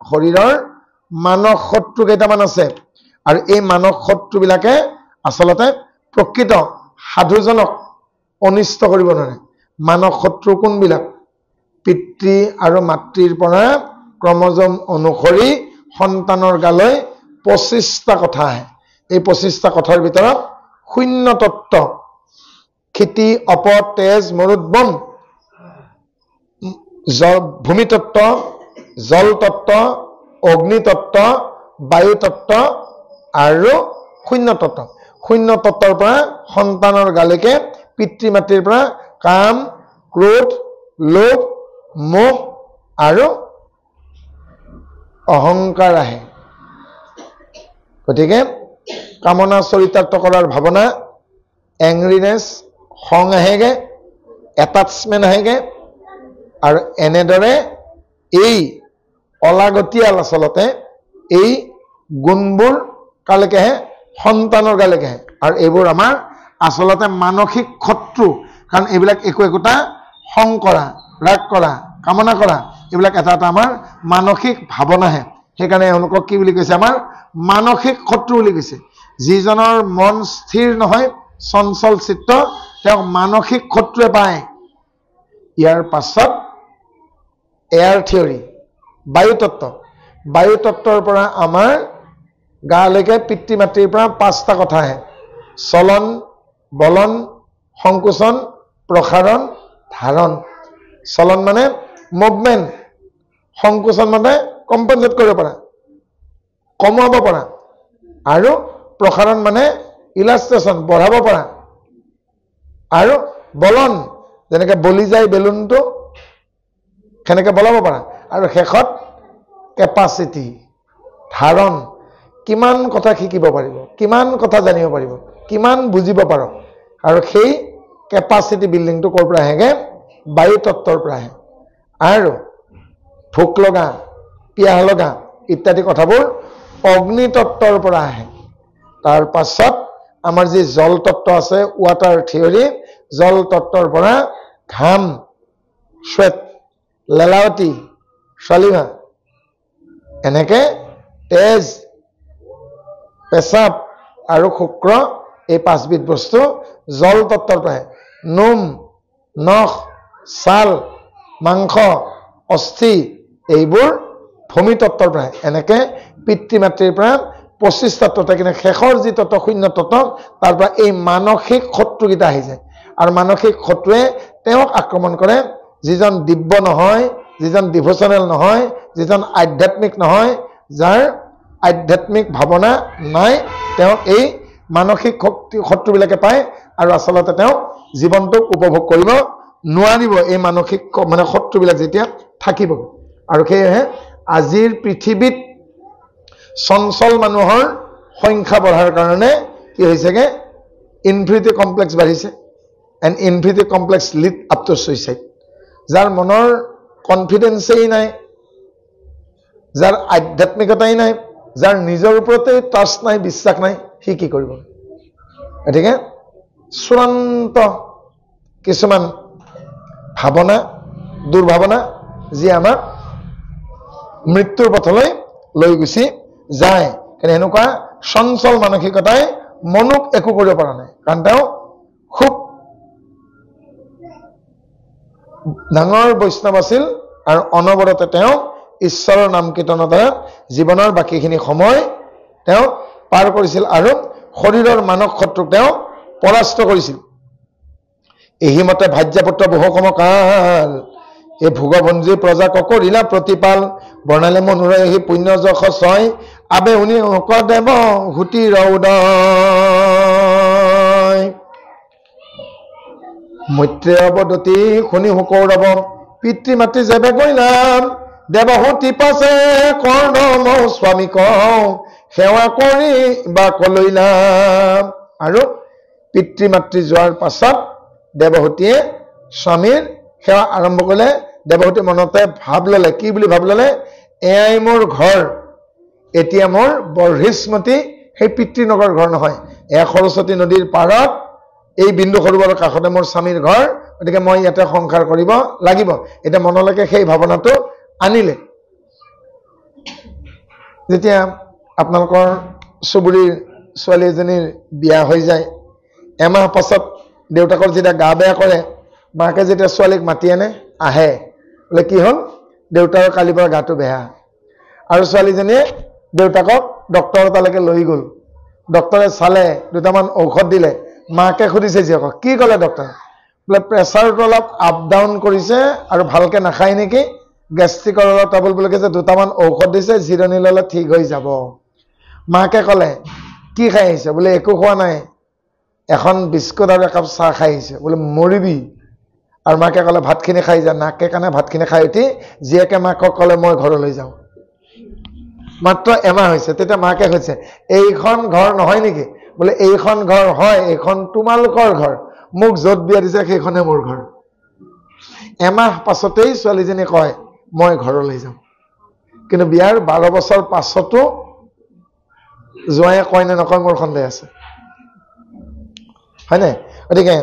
শৰীৰৰ মানস শত্ৰু কেইটামান আছে আৰু এই মানস শত্ৰুবিলাকে আচলতে প্ৰকৃত সাধুজনক অনিষ্ট কৰিব নোৱাৰে মানস শত্ৰু কোনবিলাক পিতৃ আৰু মাতৃৰ পৰা ক্ৰমজম অনুসৰি সন্তানৰ গালৈ 25টা কথা আহে এই 25টা কথাৰ ভিতৰত শূন্য তত্ত্ব ক্ষিতি অপ তেজ মৰুদ্বম ভূমি তত্ত্ব জল তত্ত্ব অগ্নি তত্ত্ব বায়ু তত্ত্ব আৰু শূন্য তত্ত্বৰ পৰা সন্তানৰ গালৈকে পিতৃ মাতৃৰ পৰা কাম ক্ৰোধ লোভ মোহ আৰু অহংকাৰ আহে গতিকে কামনা চৰিতাৰ্থ কৰাৰ ভাৱনা এংৰিনেছ খং আহেগে এটাচমেণ্ট আহেগে আৰু এনেদৰে এই অলাগতিয়াল আচলতে এই গুণবোৰ কালৈকে আহে সন্তানৰ গালৈকে আহে আৰু এইবোৰ আমাৰ আচলতে মানসিক শত্ৰু কাৰণ এইবিলাক একোটা খং কৰা ৰাগ কৰা কামনা কৰা এইবিলাক এটা আমাৰ মানসিক ভাৱনাহে সেইকাৰণে এওঁলোকক কি বুলি কৈছে আমাৰ মানসিক শত্ৰু বুলি কৈছে যিজনৰ মন স্থিৰ নহয় চঞ্চল চিত্ত তেওঁক মানসিক শত্ৰুৱে পায় ইয়াৰ পাছত এয়াৰ থিয়ৰী বায়ু তত্ত্বৰ পৰা আমাৰ গালৈকে পিতৃ মাতৃৰ পৰা 5টা কথা আহে চলন বলন সংকোচন প্ৰসাৰণ ধাৰণ চলন মানে মুভমেণ্ট সংকোচন মানে কম্পেনচেট কৰিব পৰা কমাব পৰা আৰু প্ৰসাৰণ মানে ইলাষ্ট্ৰেশ্যন বঢ়াব পৰা আৰু বলন যেনেকৈ বলি যায় বেলুনটো সেনেকৈ বলাব পৰা আৰু শেষত কেপাচিটি ধাৰণ কিমান কথা শিকিব পাৰিব কিমান কথা জানিব পাৰিব কিমান বুজিব পাৰ আৰু সেই কেপাচিটি বিল্ডিংটো ক'ৰ পৰা আহেগে বায়ু তত্ত্বৰ পৰা আহে আৰু ভোক লগা পিয়াহ লগা ইত্যাদি কথাবোৰ অগ্নি তত্ত্বৰ পৰা আহে তাৰ পাছত আমাৰ যি জল তত্ত্ব আছে ৱাটাৰ থিয়ৰী জল তত্ত্বৰ পৰা ঘাম শ্বেত লেলাৱতী শলিভা এনেকে তেজ পেচাব আৰু শুক্ৰ এই 5বিধ বস্তু জল তত্ত্বৰ পৰা আহে নোম নখ ছাল মাংস অস্থি এইবোৰ ভূমি তত্ত্বৰ পৰা এনেকে পিতৃ মাতৃৰ পৰা 25 তত্ত্ব থাকে শেষৰ যি তত্ত্ব শূন্য তত্ত্ব তাৰ পৰা এই মানসিক শত্ৰুকেইটা আহি যায় আৰু মানসিক শত্ৰুৱে তেওঁক আক্ৰমণ কৰে যিজন দিব্য নহয় যিজন ডিভোচনেল নহয় যিজন আধ্যাত্মিক নহয় যাৰ আধ্যাত্মিক ভাৱনা নাই তেওঁ এই মানসিক শত্ৰুবিলাকে পায় আৰু আচলতে তেওঁ জীৱনটোক উপভোগ কৰিব নোৱাৰিব এই মানসিক মানে শত্ৰুবিলাক যেতিয়া থাকিব আৰু সেয়েহে আজিৰ পৃথিৱীত চঞ্চল মানুহৰ সংখ্যা বঢ়াৰ কাৰণে কি হৈছেগে ইনফিনিটি কমপ্লেক্স বাঢ়িছে and inferiority complex lead up to suicide যাৰ মনৰ কনফিডেন্সেই নাই যাৰ আধ্যাত্মিকতাই নাই যাৰ নিজৰ ওপৰতে ট্ৰাষ্ট নাই বিশ্বাস নাই সি কি কৰিব গতিকে চূড়ান্ত কিছুমান ভাৱনা দুৰ্ভাৱনা যি আমাক মৃত্যুৰ পথলৈ লৈ গুচি যায় কিন্তু এনেকুৱা চঞ্চল মানসিকতাই মনুক একো কৰিব পৰা নাই কাৰণ তেওঁ খুব ডাঙৰ বৈষ্ণৱ আছিল আৰু অনবৰতে তেওঁ ঈশ্বৰৰ নাম কীৰ্তনৰ দ্বাৰা জীৱনৰ বাকীখিনি সময় তেওঁ পাৰ কৰিছিল আৰু শৰীৰৰ মানস শত্ৰুক তেওঁ পৰাস্ত কৰিছিল এহিমতে ভাজ্যপুত্ৰ বহু কাল এই ভোগভঞ্জী প্ৰজা কৰিলা প্ৰতিপাল বৰ্ণালে মনুৰে এই পুণ্য যশ ছয় আবে উনি দেৱ হুতি ৰৌদয় মৈত্ৰেয় অৱদতি শুনি কৌৰৱ পিতৃ মাতৃ যেবে কৰিলাম দেৱহুতি পাছে কৰ্ণ মৌ স্বামীক সেৱা কৰি বা কলৈলাম আৰু পিতৃ মাতৃ যোৱাৰ পাছত দেৱহুতিয়ে স্বামীৰ সেৱা আৰম্ভ কৰিলে দেৱহুতি মনতে ভাব ললে কি বুলি ভাব ললে এয়াই মোৰ ঘৰ এতিয়া মোৰ বৰ্হিস্মতি সেই পিতৃনগৰ ঘৰ নহয় এয়া সৰস্বতী নদীৰ পাৰত এই বিন্দু সৰোবৰৰ কাষতে মোৰ স্বামীৰ ঘৰ গতিকে মই ইয়াতে সংসাৰ কৰিব লাগিব এতিয়া মনলৈকে সেই ভাৱনাটো আনিলে যেতিয়া আপোনালোকৰ চুবুৰীৰ ছোৱালী এজনীৰ বিয়া হৈ যায়, এমাহ পাছত দেউতাকৰ যেতিয়া গা বেয়া কৰে, মাকে যেতিয়া ছোৱালীক মাতি আহে বোলে কি হ'ল, দেউতাকৰ কালিৰ পৰা গাটো বেয়া। আৰু ছোৱালীজনীয়ে দেউতাকক ডক্টৰ তালৈকে লৈ গ'ল। ডক্টৰে চালে, দুটামান ঔষধ দিলে। মাকে সুধিছে জীয়েকক, কি ক'লে ডক্টৰে? বোলে প্ৰেছাৰটো অলপ আপ ডাউন কৰিছে আৰু ভালকে নাখায় নেকি, গেষ্ট্ৰিকৰ অলপ ট্ৰাবল বুলি কৈছে, দুটামান ঔষধ দিছে, জিৰণি ল'লে ঠিক হৈ যাব। মাকে ক'লে কি খাই আহিছে? বোলে একো খোৱা নাই, এখন বিস্কুট আৰু একাপ চাহ খাই আহিছে। বোলে মৰিবি। আৰু মাকে ক'লে ভাতখিনি খাই যা। নাকে কাণে ভাতখিনি খাই উঠি জীয়েকে মাকক ক'লে মই ঘৰলৈ যাওঁ। মাত্ৰ এমাহ হৈছে। তেতিয়া মাকে কৈছে এইখন ঘৰ নহয় নেকি? বোলে এইখন ঘৰ হয়, এইখন তোমালোকৰ ঘৰ, মোক য'ত বিয়া দিছে সেইখনে মোৰ ঘৰ। এমাহ পাছতেই ছোৱালীজনী কয় মই ঘৰলৈ যাওঁ। কিন্তু বিয়াৰ 12 বছৰ পাছতো জোঁৱায়ে কয় নে নকয় মোৰ সন্দেহ আছে, হয়নে? গতিকে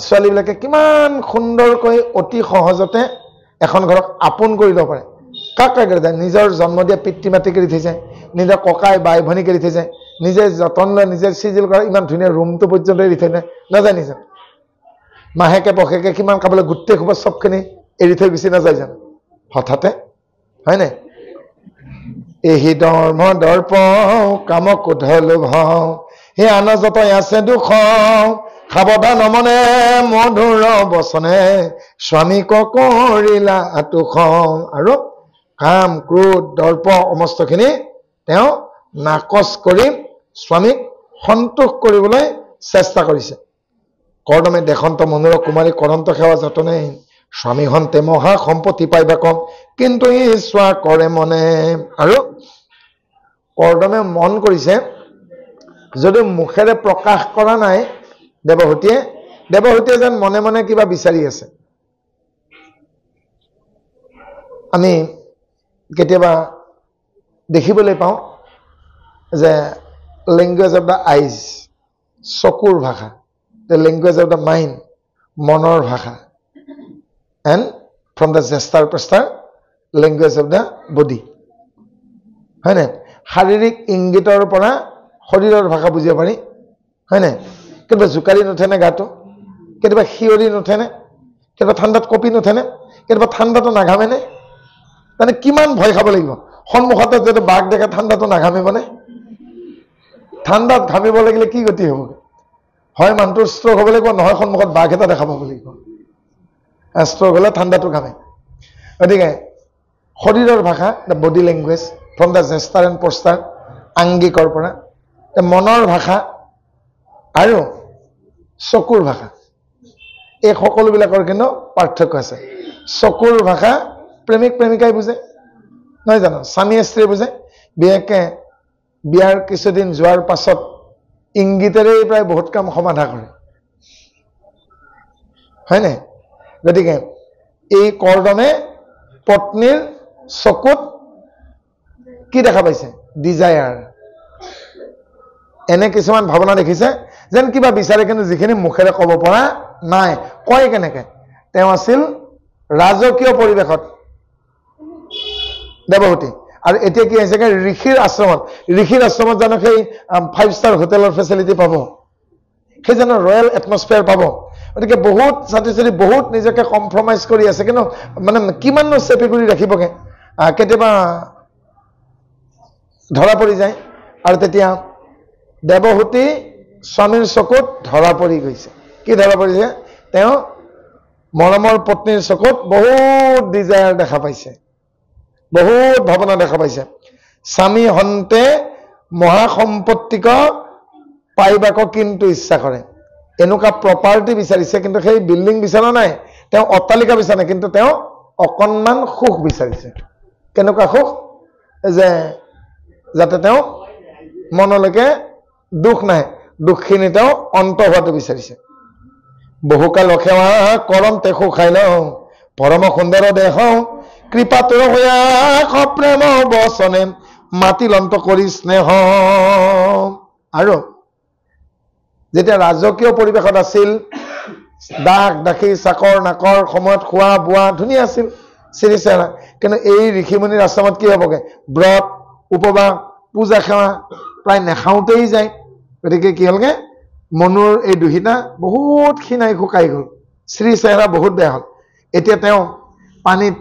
ছোৱালীবিলাকে কিমান সুন্দৰকৈ অতি সহজতে এখন ঘৰক আপোন কৰি ল'ব পাৰে। কাক কাক এৰি যায়? নিজৰ জন্ম দিয়া পিতৃ মাতৃক এৰি থৈ যায়, নিজৰ ককাই বাই ভনীক এৰি থৈ যায়, নিজে যতন লৈ নিজে চিজিল কৰা ইমান ধুনীয়া ৰুমটো পৰ্যন্ত এৰি থৈ নাযায়। নিজে মাহেকে পষেকে কিমান খাবলৈ গোটেই খবৰ চবখিনি এৰি থৈ গুচি নাযায় জানো হঠাতে, হয়নে? এহি ধৰ্ম দৰ্প কাম কোধ লোভ, সেই আন যতই আছে দুখ, সাৱধান মনে মধুৰ বচনে, স্বামীক কৰিলা আতুষ। আৰু কাম ক্ৰোধ দৰ্প সমস্তখিনি তেওঁ নাকচ কৰি স্বামীক সন্তোষ কৰিবলৈ চেষ্টা কৰিছে। কৰ্দমে দেশন্ত মনোৰ কুমাৰী কৰন্ত সেৱা যতনে, স্বামী হন্তে মহা সম্পত্তি পাইবা কম, কিন্তু ইচ্ছা কৰে মনে। আৰু কৰ্দমে মন কৰিছে, যদিও মুখেৰে প্ৰকাশ কৰা নাই, দেৱহূতিয়ে যেন মনে মনে কিবা বিচাৰি আছে। আমি কেতিয়াবা দেখিবলৈ পাওঁ যে লেংগুৱেজ অফ দ্য আইজ, চকুৰ ভাষা, the language of the mind, মনৰ ভাষা, and from the gesture posture language of the body, হয়নে? শাৰীৰিক ইংগিতৰ পৰা শৰীৰৰ ভাষা বুজিব পাৰি, হয়নে? কেতিয়াবা জোকাৰি নুঠেনে গাটো, কেতিয়াবা শিয়ৰি নুঠেনে, কেতিয়াবা ঠাণ্ডাত কঁপি নুঠেনে, কেতিয়াবা ঠাণ্ডাটো নাঘামেনে? মানে কিমান ভয় খাব লাগিব। সন্মুখতে যদি বাঘ দেখে ঠাণ্ডাটো নাঘামিবনে? ঠাণ্ডাত ঘামিব লাগিলে কি গতি হ'ব? হয় মানুহটোৰ ষ্ট্ৰক হ'ব লাগিব, নহয় সন্মুখত বাঘ এটা দেখা পাব লাগিব। ষ্ট্ৰক হ'লে ঠাণ্ডাটো ঘামে। গতিকে শৰীৰৰ ভাষা, the body language from the gesture and posture, আংগিকৰ পৰা, মনৰ ভাষা আৰু চকুৰ ভাষা, এই সকলোবিলাকৰ কিন্তু পাৰ্থক্য আছে। চকুৰ ভাষা প্ৰেমিক প্ৰেমিকাই বুজে, নহয় জানো? স্বামীয়ে স্ত্ৰীয়ে বুজে। বিশেষকে বিয়াৰ কিছুদিন যোৱাৰ পাছত ইংগিতেৰেই প্ৰায় বহুত কাম সমাধা কৰে, হয়নে? গতিকে এই কৰ্দমে পত্নীৰ চকুত কি দেখা পাইছে? ডিজায়াৰ। এনে কিছুমান ভাৱনা দেখিছে যেন কিবা বিচাৰে, কিন্তু যিখিনি মুখেৰে ক'ব পৰা নাই। কয় কেনেকে? তেওঁ আছিল ৰাজকীয় পৰিৱেশত দেৱহূতি, আৰু এতিয়া কি হৈছে ঋষিৰ আশ্ৰমত। ঋষিৰ আশ্ৰমত জানো সেই 5 ষ্টাৰ হোটেলৰ ফেচিলিটি পাব? সেই জানো ৰয়েল এটমস্ফিয়াৰ পাব? গতিকে বহুত ছাত্ৰ ছাত্ৰী বহুত নিজকে কম্প্ৰমাইজ কৰি আছে, কিন্তু মানে কিমাননো চেপি কৰি ৰাখিবগে? কেতিয়াবা ধৰা পৰি যায়। আৰু তেতিয়া দেৱহূতি স্বামীৰ চকুত ধৰা পৰি গৈছে। কি ধৰা পৰিছে? তেওঁ মৰমৰ পত্নীৰ চকুত বহুত ডিজায়াৰ দেখা পাইছে, বহুত ভাৱনা দেখা পাইছে। স্বামী হন্তে মহাসম্পত্তিক পাইবাক কিন্তু ইচ্ছা কৰে। এনেকুৱা প্ৰপাৰ্টি বিচাৰিছে, কিন্তু সেই বিল্ডিং বিচৰা নাই, তেওঁ অট্টালিকা বিচৰা নাই, কিন্তু তেওঁ অকণমান সুখ বিচাৰিছে। কেনেকুৱা সুখ? যে যাতে তেওঁ মনলৈকে দুখ নাহে, দুখখিনি তেওঁ অন্ত হোৱাটো বিচাৰিছে। বহুকাল অসেৱা কৰম তে সুখাই লওঁ, পৰম সুন্দৰ দেহ কৃপাতুৰ হোৱা প্ৰেম বচনে, মাতিলন্ত কৰি স্নেহ। আৰু যেতিয়া ৰাজকীয় পৰিৱেশত আছিল, দাস দাসী চাকৰ নাকৰ সময়ত খোৱা বোৱা ধুনীয়া আছিল, চিৰিচেৰা। কিন্তু এই ঋষিমুনিৰ আশ্ৰমত কি হ'বগে? ব্ৰত উপবাস পূজা সেৱা প্ৰায় নেখাওঁতেই যায় গতিকে কি হ'লগে মনুৰ এই দুহিতা বহুত খিনাই শুকাই গ'ল শ্ৰী চেহেৰা বহুত বেয়া হ'ল এতিয়া তেওঁ পানীত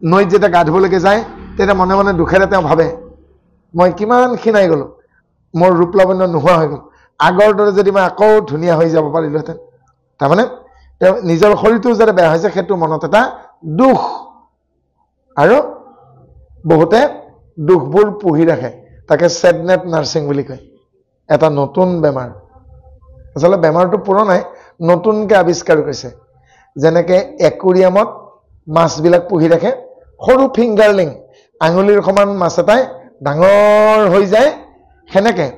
নৈত যেতিয়া গা ধুবলৈকে যায় তেতিয়া মনে মনে দুখেৰে তেওঁ ভাবে মই কিমান খিনাই গ'লো মোৰ ৰূপ লাৱণ্য নোহোৱা হৈ গ'ল আগৰ দৰে যদি মই আকৌ ধুনীয়া হৈ যাব পাৰিলোহেঁতেন তাৰমানে তেওঁ নিজৰ শৰীৰটো যাতে বেয়া হৈছে সেইটো মনত এটা দুখ আৰু বহুতে দুখবোৰ পুহি ৰাখে তাকে ছেডনেছ নাৰ্ছিং বুলি কয় এটা নতুন বেমাৰ আচলতে বেমাৰটো পুৰণাই নতুনকৈ আৱিষ্কাৰ কৰিছে যেনেকৈ একুৰিয়ামত মাছবিলাক পুহি ৰাখে সৰু ফিংগাৰলিং আঙুলিৰ সমান মাছ এটাই ডাঙৰ হৈ যায় সেনেকৈ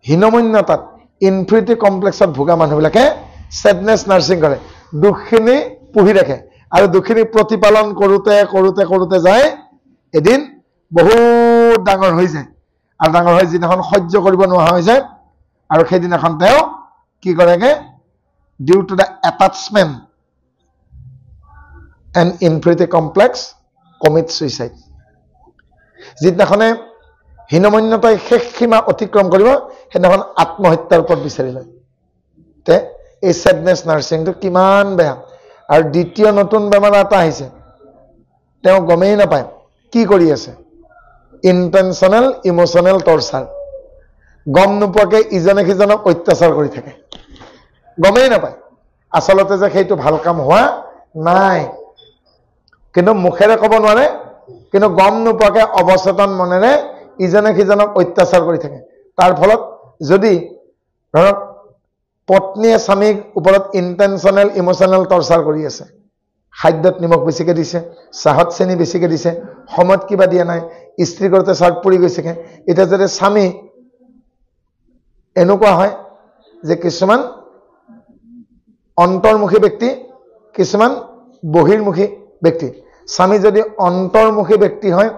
হীনমন্যতাত ইনফিনিটি কমপ্লেক্সত ভোগা মানুহবিলাকে ছেডনেছ নাৰ্ছিং কৰে দুখখিনি পুহি ৰাখে আৰু দুখখিনি প্ৰতিপালন কৰোঁতে কৰোঁতে কৰোঁতে যায় এদিন বহুত ডাঙৰ হৈ যায় আৰু ডাঙৰ হৈ যিদিনাখন সহ্য কৰিব নোৱাৰা হৈ যায় আৰু সেইদিনাখন তেওঁ কি কৰেগে due to the attachment and inferiority complex commit suicide যিদিনাখনে হীনমন্যতাই শেষ সীমা অতিক্ৰম কৰিব সেইদিনাখন আত্মহত্যাৰ পথ বিচাৰি লয় তে এই ছেডনেছ নাৰ্ছিংটো কিমান বেয়া আৰু দ্বিতীয় নতুন বেমাৰ এটা আহিছে তেওঁ গমেই নাপায় কি কৰি আছে ইণ্টেনশ্যনেল ইমোশ্যনেল টৰ্চাৰ গম নোপোৱাকে ইজনে সিজনক অত্যাচাৰ কৰি থাকে গমেই নাপায় আচলতে যে সেইটো ভাল কাম হোৱা নাই কিন্তু মুখেৰে ক'ব নোৱাৰে কিন্তু গম নোপোৱাকে অৱচেতন মনেৰে ইজনে সিজনক অত্যাচাৰ কৰি থাকে তাৰ ফলত যদি ধৰক পত্নীয়ে স্বামীৰ ওপৰত ইণ্টেনশ্যনেল ইমোশ্যনেল টৰ্চাৰ কৰি আছে খাদ্যত নিমখ বেছিকৈ দিছে চাহত চেনি বেছিকৈ দিছে সময়ত কিবা দিয়া নাই ইস্ত্ৰি কৰোঁতে চাৰ্ট পৰি গৈছেগৈ এতিয়া যদি স্বামী এনেকুৱা হয় যে কিছুমান অন্তৰ্মুখী ব্যক্তি কিছুমান বহিৰ্মুখী ব্যক্তি স্বামী যদি অন্তৰ্মুখী ব্যক্তি হয়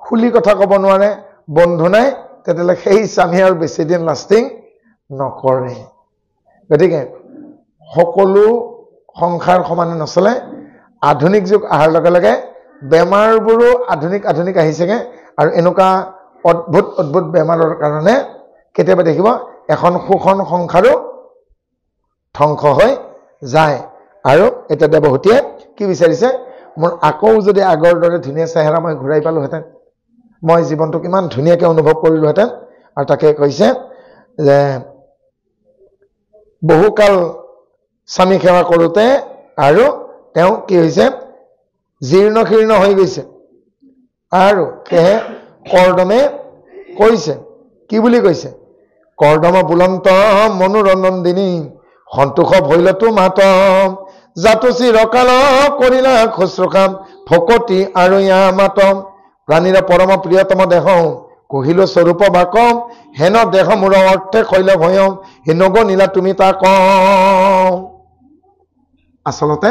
খুলি কথা ক'ব নোৱাৰে বন্ধু নাই তেতিয়াহ'লে সেই স্বামী আৰু বেছিদিন লাষ্টিং নকৰে গতিকে সকলো সংসাৰ সমানে নচলে আধুনিক যুগ অহাৰ লগে লগে বেমাৰবোৰো আধুনিক আহিছেগৈ আৰু এনেকুৱা অদ্ভুত বেমাৰৰ কাৰণে কেতিয়াবা দেখিব এখন সুখন সংসাৰো ধ্বংস হৈ যায় আৰু এতিয়া দেৱহূতিয়ে কি বিচাৰিছে মোৰ আকৌ যদি আগৰ দৰে ধুনীয়া চেহেৰা মই ঘূৰাই পালোহেঁতেন মই জীৱনটো কিমান ধুনীয়াকৈ অনুভৱ কৰিলোহেঁতেন আৰু তাকে কৈছে যে বহুকাল স্বামী সেৱা কৰোঁতে আৰু তেওঁ কি হৈছে জীৰ্ণ শীৰ্ণ হৈ গৈছে আৰু সেয়ে কৰ্দমে কৈছে কি বুলি কৈছে কৰ্দম বুলন্ত মনোৰঞ্জনদিনী সন্তোষ ভৈলতো মাতম জাতো চিৰকাল কৰিলা শুশ্ৰূষা ভকতি আৰু ইয়া মাতম প্ৰাণীৰ পৰম প্ৰিয়তম দেহ কহিলো স্বৰূপ বাকম হেন দেহ মোৰ অৰ্থে শৈল ভয়ম হেনগ নীলা তুমি তাক আচলতে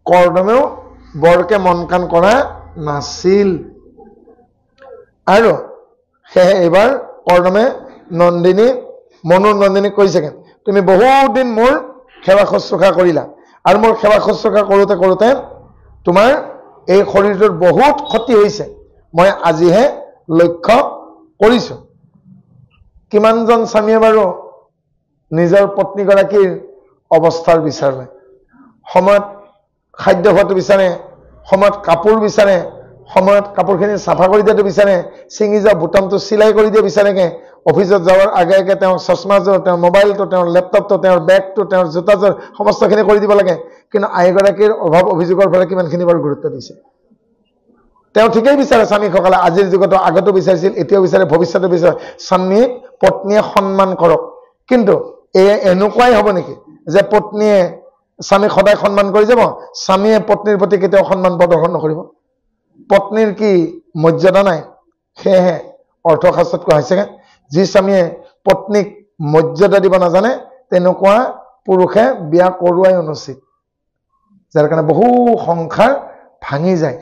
কৰ্দমেও বৰকে মন কাণ কৰা নাছিল আৰু সেয়ে এইবাৰ কৰ্দমে নন্দিনী মনুৰ নন্দিনীক কৈছেগৈ তুমি বহুত দিন মোৰ সেৱা শুশ্ৰূষা কৰিলা আৰু মোৰ সেৱা শুশ্ৰূষা কৰোঁতে কৰোঁতে তোমাৰ এই শৰীৰটোৰ বহুত ক্ষতি হৈছে মই আজিহে লক্ষ্য কৰিছোঁ কিমানজন স্বামীয়ে বাৰু নিজৰ পত্নীগৰাকীৰ অৱস্থাৰ বিচাৰ লয় সময়ত খাদ্য খোৱাটো বিচাৰে সময়ত কাপোৰ বিচাৰে সময়ত কাপোৰখিনি চাফা কৰি দিয়াটো বিচাৰে ছিঙি যোৱা বুটামটো চিলাই কৰি দিয়া বিচাৰেগৈ অফিচত যাওয়াৰ আগে আগে তেওঁৰ চশমাযোৰ তেওঁৰ মোবাইলটো তেওঁৰ লেপটপটো তেওঁৰ বেগটো তেওঁৰ জোতাযোৰ সমস্তখিনি কৰি দিব লাগে কিন্তু আইগৰাকীৰ অভাৱ অভিযোগৰ ফালে কিমানখিনি বাৰু গুৰুত্ব দিছে তেওঁ ঠিকই বিচাৰে স্বামীসকলে আজিৰ যুগতো আগতো বিচাৰিছিল এতিয়াও বিচাৰে ভৱিষ্যতে বিচাৰে স্বামীক পত্নীয়ে সন্মান কৰক কিন্তু এনেকুৱাই হ'ব নেকি যে পত্নীয়ে স্বামীক সদায় সন্মান কৰি যাব স্বামীয়ে পত্নীৰ প্ৰতি কেতিয়াও সন্মান প্ৰদৰ্শন নকৰিব পত্নীৰ কি মৰ্যাদা নাই সেয়েহে অৰ্থশাস্ত্ৰত কোৱা হৈছে যি স্বামীয়ে পত্নীক মৰ্যাদা দিব নাজানে তেনেকুৱা পুৰুষে বিয়া কৰোৱাই অনুচিত যাৰ কাৰণে বহু সংসাৰ ভাঙি যায়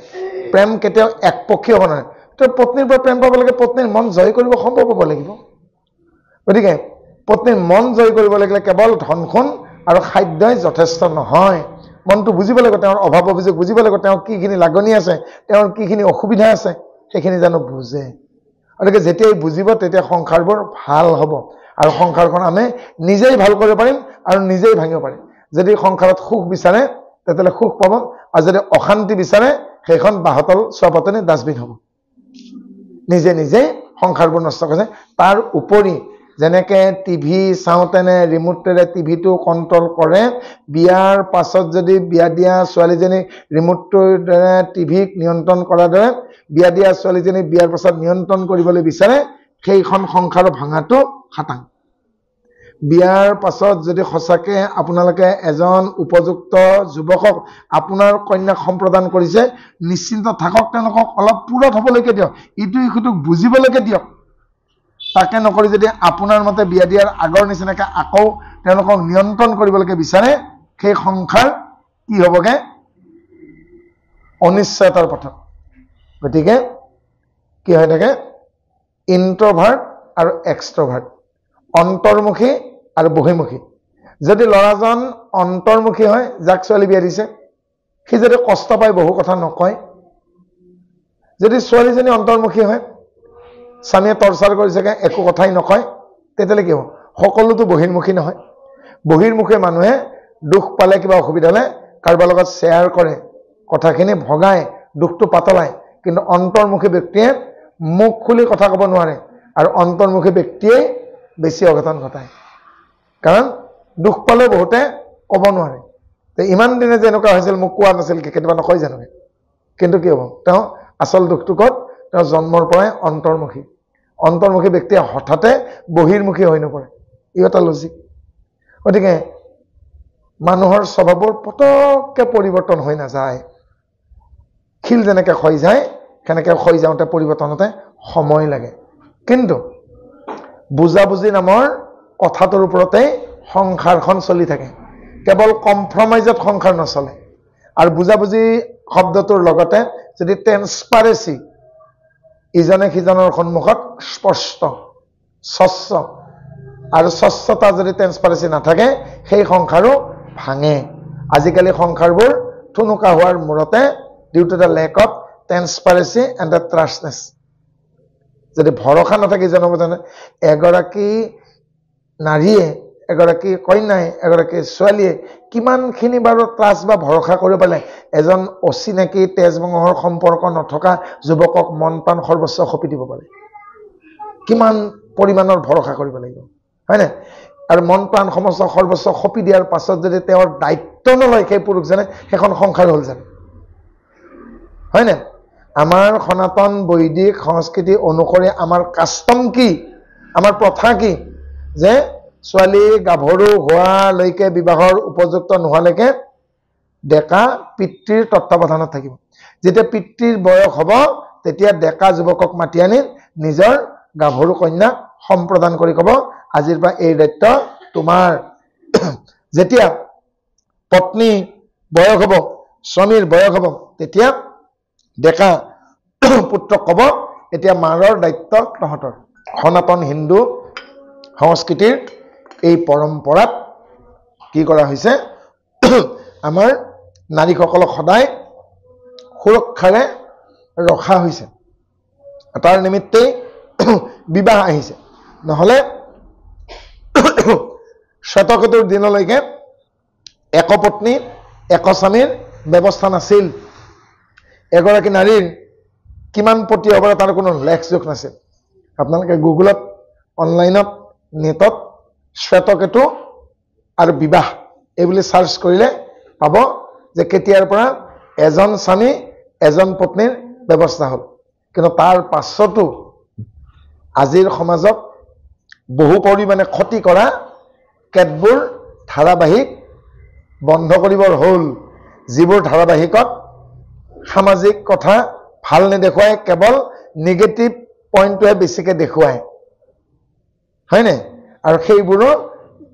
প্ৰেম কেতিয়াও একপক্ষীয় হ'ব নোৱাৰে তো পত্নীৰ পৰা প্ৰেম পাব লাগে পত্নীৰ মন জয় কৰিব সম্ভৱ হ'ব লাগিব গতিকে পত্নীৰ মন জয় কৰিব লাগিলে কেৱল ধন সোণ আৰু খাদ্যই যথেষ্ট নহয় মনটো বুজিব লাগিব তেওঁৰ অভাৱ অভিযোগ বুজিব লাগিব তেওঁৰ কিখিনি লাগনি আছে তেওঁৰ কিখিনি অসুবিধা আছে সেইখিনি জানো বুজে গতিকে যেতিয়াই বুজিব তেতিয়া সংসাৰবোৰ ভাল হ'ব আৰু সংসাৰখন আমি নিজেই ভাল কৰিব পাৰিম আৰু নিজেই ভাঙিব পাৰিম যদি সংসাৰত সুখ বিচাৰে তেতিয়াহ'লে সুখ পাব আৰু যদি অশান্তি বিচাৰে সেইখন বাহতল চোৱাপাতনি ডাষ্টবিন হ'ব নিজে নিজে সংসাৰবোৰ নষ্ট কৰিছে তাৰ উপৰি যেনেকে টিভি চাওঁতেনে ৰিমোটেৰে টিভিটো কণ্ট্ৰল কৰে বিয়াৰ পাছত যদি বিয়া দিয়া ছোৱালীজনী ৰিমোটটোৰ দ্বাৰা টিভিক নিয়ন্ত্ৰণ কৰাৰ দৰে বিয়া দিয়া ছোৱালীজনী বিয়াৰ পাছত নিয়ন্ত্ৰণ কৰিবলৈ বিচাৰে সেইখন সংসাৰ ভাঙাটো খাটাং বিয়াৰ পাছত যদি সঁচাকে আপোনালোকে এজন উপযুক্ত যুৱকক আপোনাৰ কন্যাক সম্প্ৰদান কৰিছে নিশ্চিন্ত থাকক তেওঁলোকক অলপ পুৰত হ'বলৈকে দিয়ক ইটো ইটোক বুজিবলৈকে দিয়ক তাকে নকৰি যদি আপোনাৰ মতে বিয়া দিয়াৰ আগৰ নিচিনাকে আকৌ তেওঁলোকক নিয়ন্ত্ৰণ কৰিবলৈকে বিচাৰে সেই সংসাৰ কি হ'বগে অনিশ্চয়তাৰ পথত গতিকে কি হৈ থাকে ইন্ট্ৰভাৰ্ট আৰু এক্সট্ৰভাৰ্ট অন্তৰ্মুখী আৰু বহিৰ্মুখী যদি ল'ৰাজন অন্তৰ্মুখী হয় যাক ছোৱালী বিয়া দিছে সি যদি কষ্ট পায় বহু কথা নকয় যদি ছোৱালীজনী অন্তৰ্মুখী হয় স্বামীয়ে টৰ্চাৰ কৰিছে একো কথাই নকয় তেতিয়াহ'লে কি হ'ব সকলোতো বহিৰ্মুখী নহয় বহিৰ্মুখী মানুহে দুখ পালে কিবা অসুবিধা হ'লে কাৰোবাৰ লগত শ্বেয়াৰ কৰে কথাখিনি ভগাই দুখটো পাতলায় কিন্তু অন্তৰ্মুখী ব্যক্তিয়ে মুখ খুলি কথা ক'ব নোৱাৰে আৰু অন্তৰ্মুখী ব্যক্তিয়ে বেছি অঘটন ঘটায় কাৰণ দুখ পালে বহুতে ক'ব নোৱাৰে ইমান দিনে যে এনেকুৱা হৈছিল মোক কোৱা নাছিল কেতিয়াবা নকয় জানো কিন্তু কি হ'ব তেওঁ আচল দুখটো ক'ত তেওঁ জন্মৰ পৰাই অন্তৰ্মুখী ব্যক্তিয়ে হঠাতে বহিৰ্মুখী হৈ নপৰে ই এটা লজিক গতিকে মানুহৰ স্বভাৱবোৰ পটককে পৰিৱৰ্তন হৈ নাযায় শিল যেনেকে ক্ষয় যায় সেনেকে ক্ষয় যাওঁতে পৰিৱৰ্তন হওঁতে সময় লাগে কিন্তু বুজাবুজি নামৰ কথাটোৰ ওপৰতে সংসাৰখন চলি থাকে কেৱল কম্প্ৰমাইজত সংসাৰ নচলে আৰু বুজাবুজি শব্দটোৰ লগতে যদি ট্ৰেন্সপাৰেন্সি ইজনে সিজনৰ সন্মুখত স্পষ্ট স্বচ্ছ আৰু স্বচ্ছতা যদি ট্ৰেন্সপাৰেন্সি নাথাকে সেই সংসাৰো ভাঙে আজিকালি সংসাৰবোৰ ঠুনুকা হোৱাৰ মূৰতে due to the lack of transparency and the trustness যদি ভৰসা নাথাকে ইজনৰ মাজতে এগৰাকী নাৰীয়ে এগৰাকী কন্যাই এগৰাকী ছোৱালীয়ে কিমানখিনি বাৰু ট্ৰাষ্ট বা ভৰসা কৰিব পাৰিলে এজন অচিনাকি তেজবংশৰ সম্পৰ্ক নথকা যুৱকক মন প্ৰাণ সৰ্বস্ব সঁপি দিব পাৰে কিমান পৰিমাণৰ ভৰসা কৰিব লাগিব হয়নে আৰু মন প্ৰাণ সমস্ত সৰ্বস্ব সঁপি দিয়াৰ পাছত যদি তেওঁৰ দায়িত্ব নলয় সেই পুৰুষজনে সেইখন সংসাৰ হ'ল জানো হয়নে আমাৰ সনাতন বৈদিক সংস্কৃতি অনুসৰি আমাৰ কাষ্টম কি আমাৰ প্ৰথা কি যে ছোৱালী গাভৰু হোৱালৈকে বিবাহৰ উপযুক্ত নোহোৱালৈকে ডেকা পিতৃৰ তত্ত্বাৱধানত থাকিব যেতিয়া পিতৃৰ বয়স হ'ব তেতিয়া ডেকা যুৱকক মাতি আনি নিজৰ গাভৰু কন্যাক সম্প্ৰদান কৰি ক'ব আজিৰ পৰা এই দায়িত্ব তোমাৰ যেতিয়া পত্নী বয়স হ'ব স্বামীৰ বয়স হ'ব তেতিয়া ডেকা পুত্ৰক ক'ব এতিয়া মাৰৰ দায়িত্ব তহঁতৰ সনাতন হিন্দু সংস্কৃতিৰ এই পৰম্পৰাত কি কৰা হৈছে আমাৰ নাৰীসকলক সদায় সুৰক্ষাৰে ৰখা হৈছে তাৰ নিমিত্তেই বিবাহ আহিছে নহ'লে শ্বেতকেতুৰ দিনলৈকে একপত্নী একস্বামীৰ ব্যৱস্থা নাছিল এগৰাকী নাৰীৰ কিমান পতি হ'ব তাৰ কোনো লেখযোগ নাছিল আপোনালোকে গুগলত অনলাইনত নেটত শ্বেতকেতু আৰু বিবাহ এইবুলি চাৰ্চ কৰিলে পাব যে কেতিয়াৰ পৰা এজন স্বামী এজন পত্নীৰ ব্যৱস্থা হ'ল কিন্তু তাৰ পাছতো আজিৰ সমাজক বহু পৰিমাণে ক্ষতি কৰা কেতবোৰ ধাৰাবাহিক বন্ধ কৰিবৰ হ'ল যিবোৰ ধাৰাবাহিকত সামাজিক কথা ভাল নেদেখুৱাই কেৱল নিগেটিভ পইণ্টটোহে বেছিকৈ দেখুৱায় হয়নে আৰু সেইবোৰো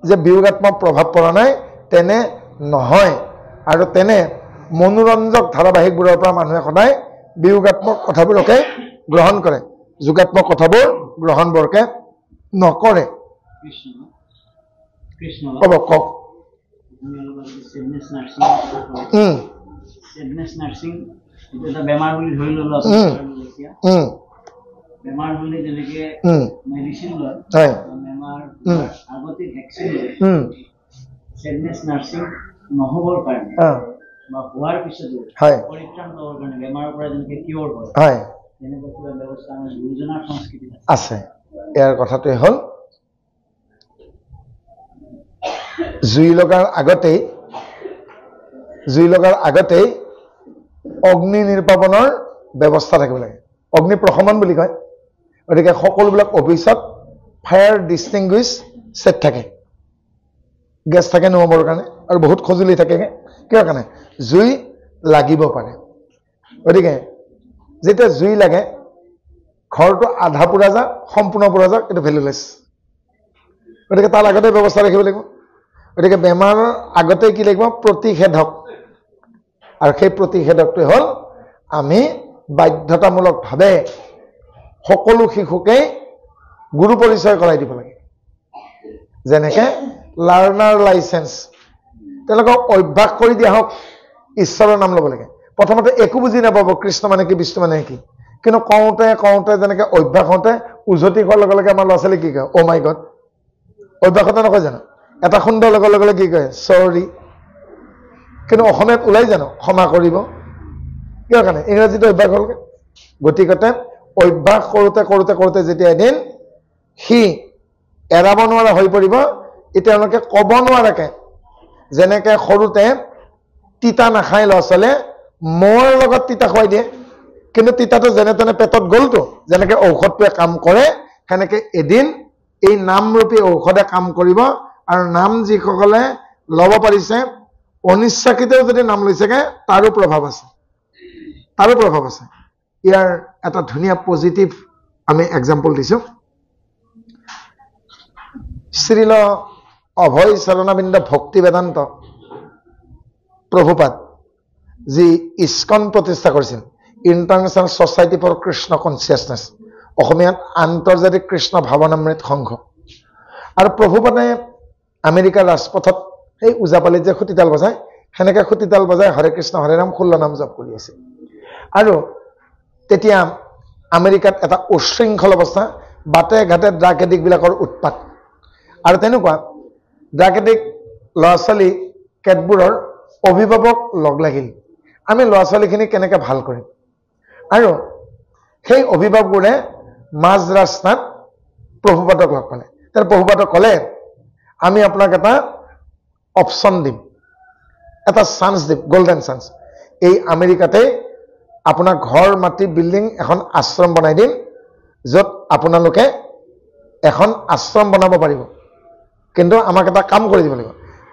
যে বিয়োগাত্মক প্ৰভাৱ পৰা নাই তেনে নহয় আৰু তেনে মনোৰঞ্জক ধাৰাবাহিকবোৰৰ পৰা মানুহে সদায় বিয়োগাত্মক কথাবোৰকে গ্ৰহণ কৰে যোগাত্মক কথাবোৰ গ্ৰহণ বৰকে নকৰে কওক কওক বেমাৰ হ'লে যেনেকে মেডিচিন লয় বেমাৰ আগতে ভেকচিন লয় চেডনেছ নাৰ্ছিং নহ'বৰ কাৰণে বা হোৱাৰ পিছতো পৰিত্ৰাণ পাবৰ কাৰণে বেমাৰৰ পৰা যেনেকে কিয়ৰ হয় তেনেকুৱা কিবা ব্যৱস্থা আমাৰ গুৰুজনাৰ সংস্কৃতিত আছে। ইয়াৰ কথাটোৱে হ'ল জুই লগাৰ আগতেই অগ্নি নিৰ্বাপনৰ ব্যৱস্থা থাকিব লাগে। অগ্নি প্ৰশমন বুলি কয়। গতিকে সকলোবিলাক অফিচত ফায়াৰ ডিষ্টিংগুইছ ছেট থাকে, গেছ থাকে নুমাবৰ কাৰণে, আৰু বহুত সঁজুলি থাকে। কিহৰ কাৰণে? জুই লাগিব পাৰে। গতিকে যেতিয়া জুই লাগে ঘৰটো আধা পুৰা যাওক সম্পূৰ্ণ পুৰা যাওক এইটো ভেলুলেছ। গতিকে তাৰ আগতে ব্যৱস্থা ৰাখিব লাগিব। গতিকে বেমাৰৰ আগতে কি লাগিব? প্ৰতিষেধক। আৰু সেই প্ৰতিষেধকটোৱে হ'ল আমি বাধ্যতামূলকভাৱে সকলো শিশুকেই গুৰু পৰিচয় কৰাই দিব লাগে। যেনেকে লাৰ্ণাৰ লাইচেন্স, তেওঁলোকক অভ্যাস কৰি দিয়া হওক ঈশ্বৰৰ নাম ল'ব লাগে। প্ৰথমতে একো বুজি নাপাব কৃষ্ণ মানে কি বিষ্ণু মানে কি, কিন্তু কওঁতে যেনেকে অভ্যাস হওঁতে উজতি হোৱাৰ লগে লগে আমাৰ ল'ৰা ছোৱালী কি কয়? অ' মাই গড। অভ্যাসতে নকয় জানো? এটা সুন্দৰ লগে লগে কি কয়? চৰি। কিন্তু অসমীয়াত ওলাই জানো? ক্ষমা কৰিব। কিয় কাৰণে? ইংৰাজীটো অভ্যাস হ'লগে। গতিকতে অভ্যাস কৰোঁতে যেতিয়া এদিন সি এৰাব নোৱাৰা হৈ পৰিব, তেওঁলোকে ক'ব নোৱাৰাকে, যেনেকে সৰুতে তিতা নাখায় ল'ৰা ছোৱালীয়ে মৌৰ লগত তিতা খুৱাই দিয়ে, কিন্তু তিতাটো যেনে তেনে পেটত গ'লতো, যেনেকে ঔষধটোৱে কাম কৰে, সেনেকে এদিন এই নামৰূপী ঔষধে কাম কৰিব। আৰু নাম যিসকলে ল'ব পাৰিছে অনিচ্ছাকৃতেও যদি নাম লৈছেগে তাৰো প্ৰভাৱ আছে। ইয়াৰ এটা ধুনীয়া পজিটিভ আমি এক্সাম্পল দিছোঁ। শ্ৰীল অভয় চৰণাবিন্দ ভক্তি বেদান্ত প্ৰভুপাদ যি ইস্কন প্ৰতিষ্ঠা কৰিছিল, international society for Krishna consciousness, অসমীয়াত আন্তৰ্জাতিক কৃষ্ণ ভাৱনামৃত সংঘ। আৰু প্ৰভুপাদে আমেৰিকাৰ ৰাজপথত সেই ওজাপালিত যে খুটিতাল বজায়, সেনেকে খুটিতাল বজাই হৰে কৃষ্ণ হৰে ৰাম 16 নাম জপ কৰি আছিল। আৰু তেতিয়া আমেৰিকাত এটা উশৃংখল অৱস্থা, বাটে ঘাটে ড্ৰাগ এডিক্টবিলাকৰ উৎপাত। আৰু তেনেকুৱা ড্ৰাগ এডিক্ট ল'ৰা ছোৱালী কেতবোৰৰ অভিভাৱক লগ লাগিল, আমি ল'ৰা ছোৱালীখিনি কেনেকৈ ভাল কৰিম। আৰু সেই অভিভাৱকবোৰে মাজ ৰাস্তাত প্ৰভুপাদক লগ পালে। তাৰ প্ৰভুপাদক ক'লে, আমি আপোনাক এটা অপশ্যন দিম, এটা চান্স দিম, গল্ডেন চান্স। এই আমেৰিকাতে আপোনাৰ ঘৰ মাটি বিল্ডিং এখন আশ্ৰম বনাই দিম, য'ত আপোনালোকে এখন আশ্ৰম বনাব পাৰিব। কিন্তু আমাক এটা কাম কৰি দিব লাগিব,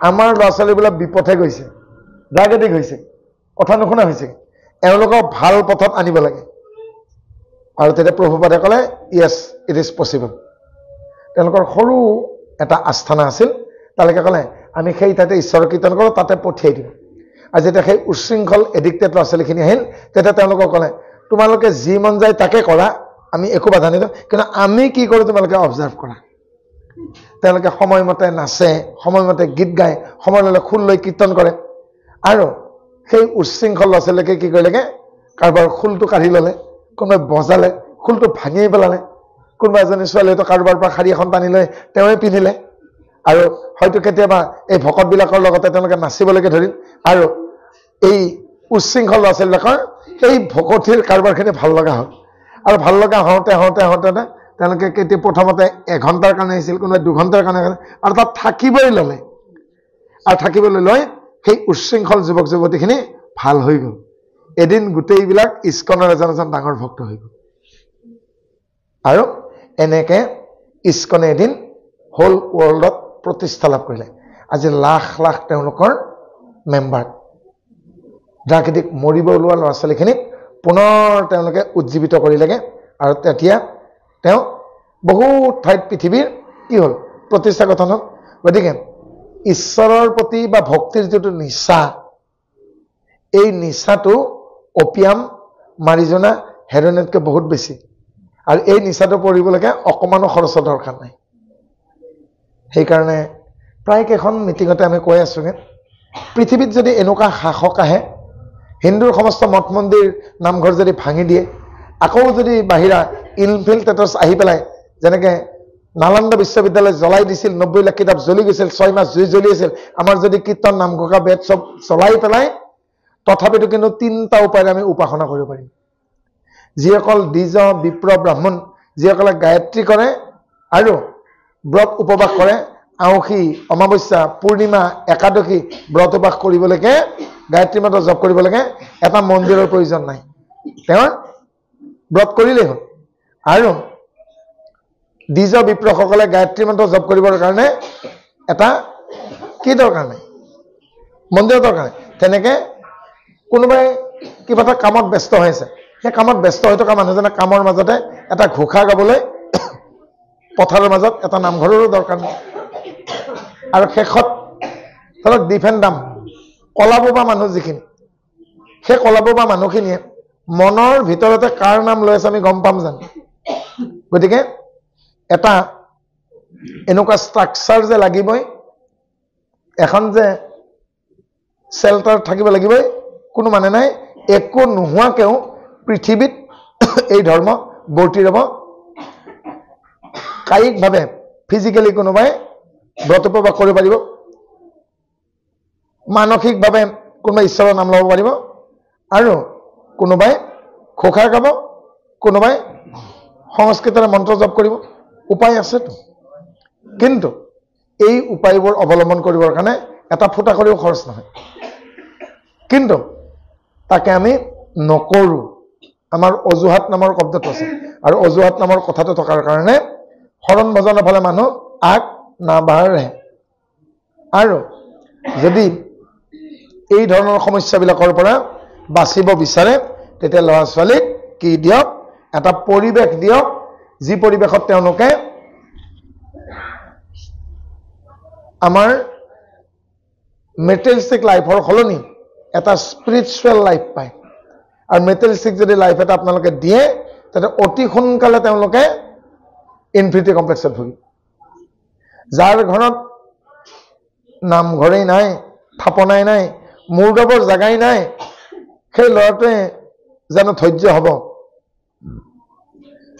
আমাৰ ল'ৰা ছোৱালীবিলাক বিপথে গৈছে, ড্ৰাগ এডিক্ট হৈছে, কথা নুশুনা হৈছে, এওঁলোকক ভাল পথত আনিব লাগে। আৰু তেতিয়া প্ৰভুপাদে ক'লে, য়েছ ইট ইজ পচিবল। তেওঁলোকৰ সৰু এটা আস্থানা আছিল, তালৈকে ক'লে আমি সেই তাতে ঈশ্বৰৰ কীৰ্তন কৰোঁ, তাতে পঠিয়াই দিম। আৰু যেতিয়া সেই উশৃংখল এডিক্টেড ল'ৰা ছোৱালীখিনি আহিল, তেতিয়া তেওঁলোকক ক'লে, তোমালোকে যি মন যায় তাকে কৰা, আমি একো বাধা নিদিওঁ, কিন্তু আমি কি কৰোঁ তোমালোকে অবজাৰ্ভ কৰা। তেওঁলোকে সময়মতে নাচে, সময়মতে গীত গায়, সময় ল'লে খোল লৈ কীৰ্তন কৰে। আৰু সেই উশৃংখল ল'ৰা ছোৱালীকে কি কৰিলেগে, কাৰোবাৰ খোলটো কাঢ়ি ল'লে, কোনোবাই বজালে, খোলটো ভাঙি পেলালে, কোনোবা এজনী ছোৱালীয়েতো কাৰোবাৰ পৰা শাৰী এখন টানি লৈ তেওঁৱে পিন্ধিলে। আৰু হয়তো কেতিয়াবা এই ভকতবিলাকৰ লগতে তেওঁলোকে নাচিবলৈকে ধৰিল। আৰু এই উশৃংখল ল'ৰা ছোৱালীবিলাকৰ এই ভকতীৰ কাৰোবাৰখিনি ভাল লগা হ'ল। আৰু ভাল লগা হওঁতে তেওঁলোকে কেতিয়া প্ৰথমতে 1 ঘণ্টাৰ কাৰণে আহিছিল, কোনোবাই 2 ঘণ্টাৰ কাৰণে, আৰু তাত থাকিবই ল'লে। আৰু থাকিবলৈ লৈ সেই উশৃংখল যুৱক যুৱতীখিনি ভাল হৈ গ'ল। এদিন গোটেইবিলাক ইস্কনৰ এজন ডাঙৰ ভক্ত হৈ গ'ল। আৰু এনেকে ইস্কনে এদিন হোল ৱৰ্ল্ডত প্ৰতিষ্ঠা লাভ কৰিলে। আজি লাখ লাখ তেওঁলোকৰ মেম্বাৰ। ড্ৰাগ এডিক্ট মৰিব ওলোৱা ল'ৰা ছোৱালীখিনিক পুনৰ তেওঁলোকে উজ্জীৱিত কৰিলেগে। আৰু তেতিয়া তেওঁ বহুত ঠাইত পৃথিৱীৰ কি হ'ল, প্ৰতিষ্ঠা গঠন হ'ল। গতিকে ঈশ্বৰৰ প্ৰতি বা ভক্তিৰ যিটো নিচা, এই নিচাটো অপিয়াম, মাৰিজনা, হেৰইনতকৈ বহুত বেছি। আৰু এই নিচাটো পৰিবলৈকে অকণমানো খৰচৰ দৰকাৰ নাই। সেইকাৰণে প্ৰায় কেইখন মিটিঙতে আমি কৈ আছোঁগে, পৃথিৱীত যদি এনেকুৱা শাসক আহে, হিন্দুৰ সমস্ত মঠ মন্দিৰ নামঘৰ যদি ভাঙি দিয়ে, আকৌ যদি বাহিৰা ইনফিল্ট্ৰেটৰ্ছ আহি পেলাই যেনেকৈ নালন্দা বিশ্ববিদ্যালয় জ্বলাই দিছিল 90 লাখ কিতাপ জ্বলি গৈছিল 6 মাহ জুই জ্বলি আছিল আমাৰ যদি কীৰ্তন নামঘোষা বেদ চব জ্বলাই পেলাই তথাপিতো কিন্তু 3টা উপায়েৰে আমি উপাসনা কৰিব পাৰিম যিসকল দ্বিজ বিপ্ৰ ব্ৰাহ্মণ যিসকলে গায়ত্ৰী কৰে আৰু ব্ৰত উপবাস কৰে আউসী অমাৱস্যা পূৰ্ণিমা একাদশী ব্ৰত উপবাস কৰিবলৈকে গায়ত্ৰী মন্ত্ৰ জপ কৰিবলৈকে এটা মন্দিৰৰ প্ৰয়োজন নাই তেওঁৰ ব্ৰত কৰিলেই হ'ল আৰু দ্বিজ বিপ্ৰসকলে গায়ত্ৰী মন্ত্ৰ জপ কৰিবৰ কাৰণে এটা কি দৰকাৰ নাই মন্দিৰৰ দৰকাৰ নাই তেনেকৈ কোনোবাই কিবা এটা কামত ব্যস্ত হৈ আছে সেই কামত ব্যস্ত হৈ থকা মানুহজনে কামৰ মাজতে এটা ঘোষা গাবলৈ পথাৰৰ মাজত এটা নামঘৰৰো দৰকাৰ নাই আৰু শেষত ধৰক ডিফেণ্ডাম কলাবোবা মানুহ যিখিনি সেই কলাবোবা মানুহখিনিয়ে মনৰ ভিতৰতে কাৰ নাম লৈ আছে আমি গম পাম জানো গতিকে এটা এনেকুৱা ষ্ট্ৰাকচাৰ যে লাগিবই এখন যে চেল্টাৰ থাকিব লাগিবই কোনো মানে নাই একো নোহোৱাকেও পৃথিৱীত এই ধৰ্ম বৰ্তি ৰ'ব কায়িকভাৱে ফিজিকেলি কোনোবাই ব্ৰত উপবাস কৰিব পাৰিব মানসিকভাৱে কোনোবাই ঈশ্বৰৰ নাম ল'ব পাৰিব আৰু কোনোবাই ঘোষা গাব কোনোবাই সংস্কৃতৰে মন্ত্ৰ জপ কৰিব উপায় আছেতো কিন্তু এই উপায়বোৰ অৱলম্বন কৰিবৰ কাৰণে এটা ফুটা কৰিও খৰচ নহয় কিন্তু তাকে আমি নকৰোঁ আমাৰ অজুহাত নামৰ শব্দটো আছে আৰু অজুহাত নামৰ কথাটো থকাৰ কাৰণে শৰণ ভজনৰ ফালে মানুহ আগ নাবাঢ়ে আৰু যদি এই ধৰণৰ সমস্যাবিলাকৰ পৰা বাচিব বিচাৰে তেতিয়া ল'ৰা ছোৱালীক কি দিয়ক এটা পৰিৱেশ দিয়ক যি পৰিৱেশত তেওঁলোকে আমাৰ মেটেৰিয়েলিষ্টিক লাইফৰ সলনি এটা স্পিৰিচুৱেল লাইফ পায় আৰু মেটেৰিয়েলিষ্টিক যদি লাইফ এটা আপোনালোকে দিয়ে তেতিয়া অতি সোনকালে তেওঁলোকে ইনফিনিটি কমপ্লেক্সত ভুগিব যাৰ ঘৰত নামঘৰেই নাই থাপনাই নাই মূৰ দবৰ জাগাই নাই সেই ল'ৰাটোৱে জানো ধৈৰ্য হ'ব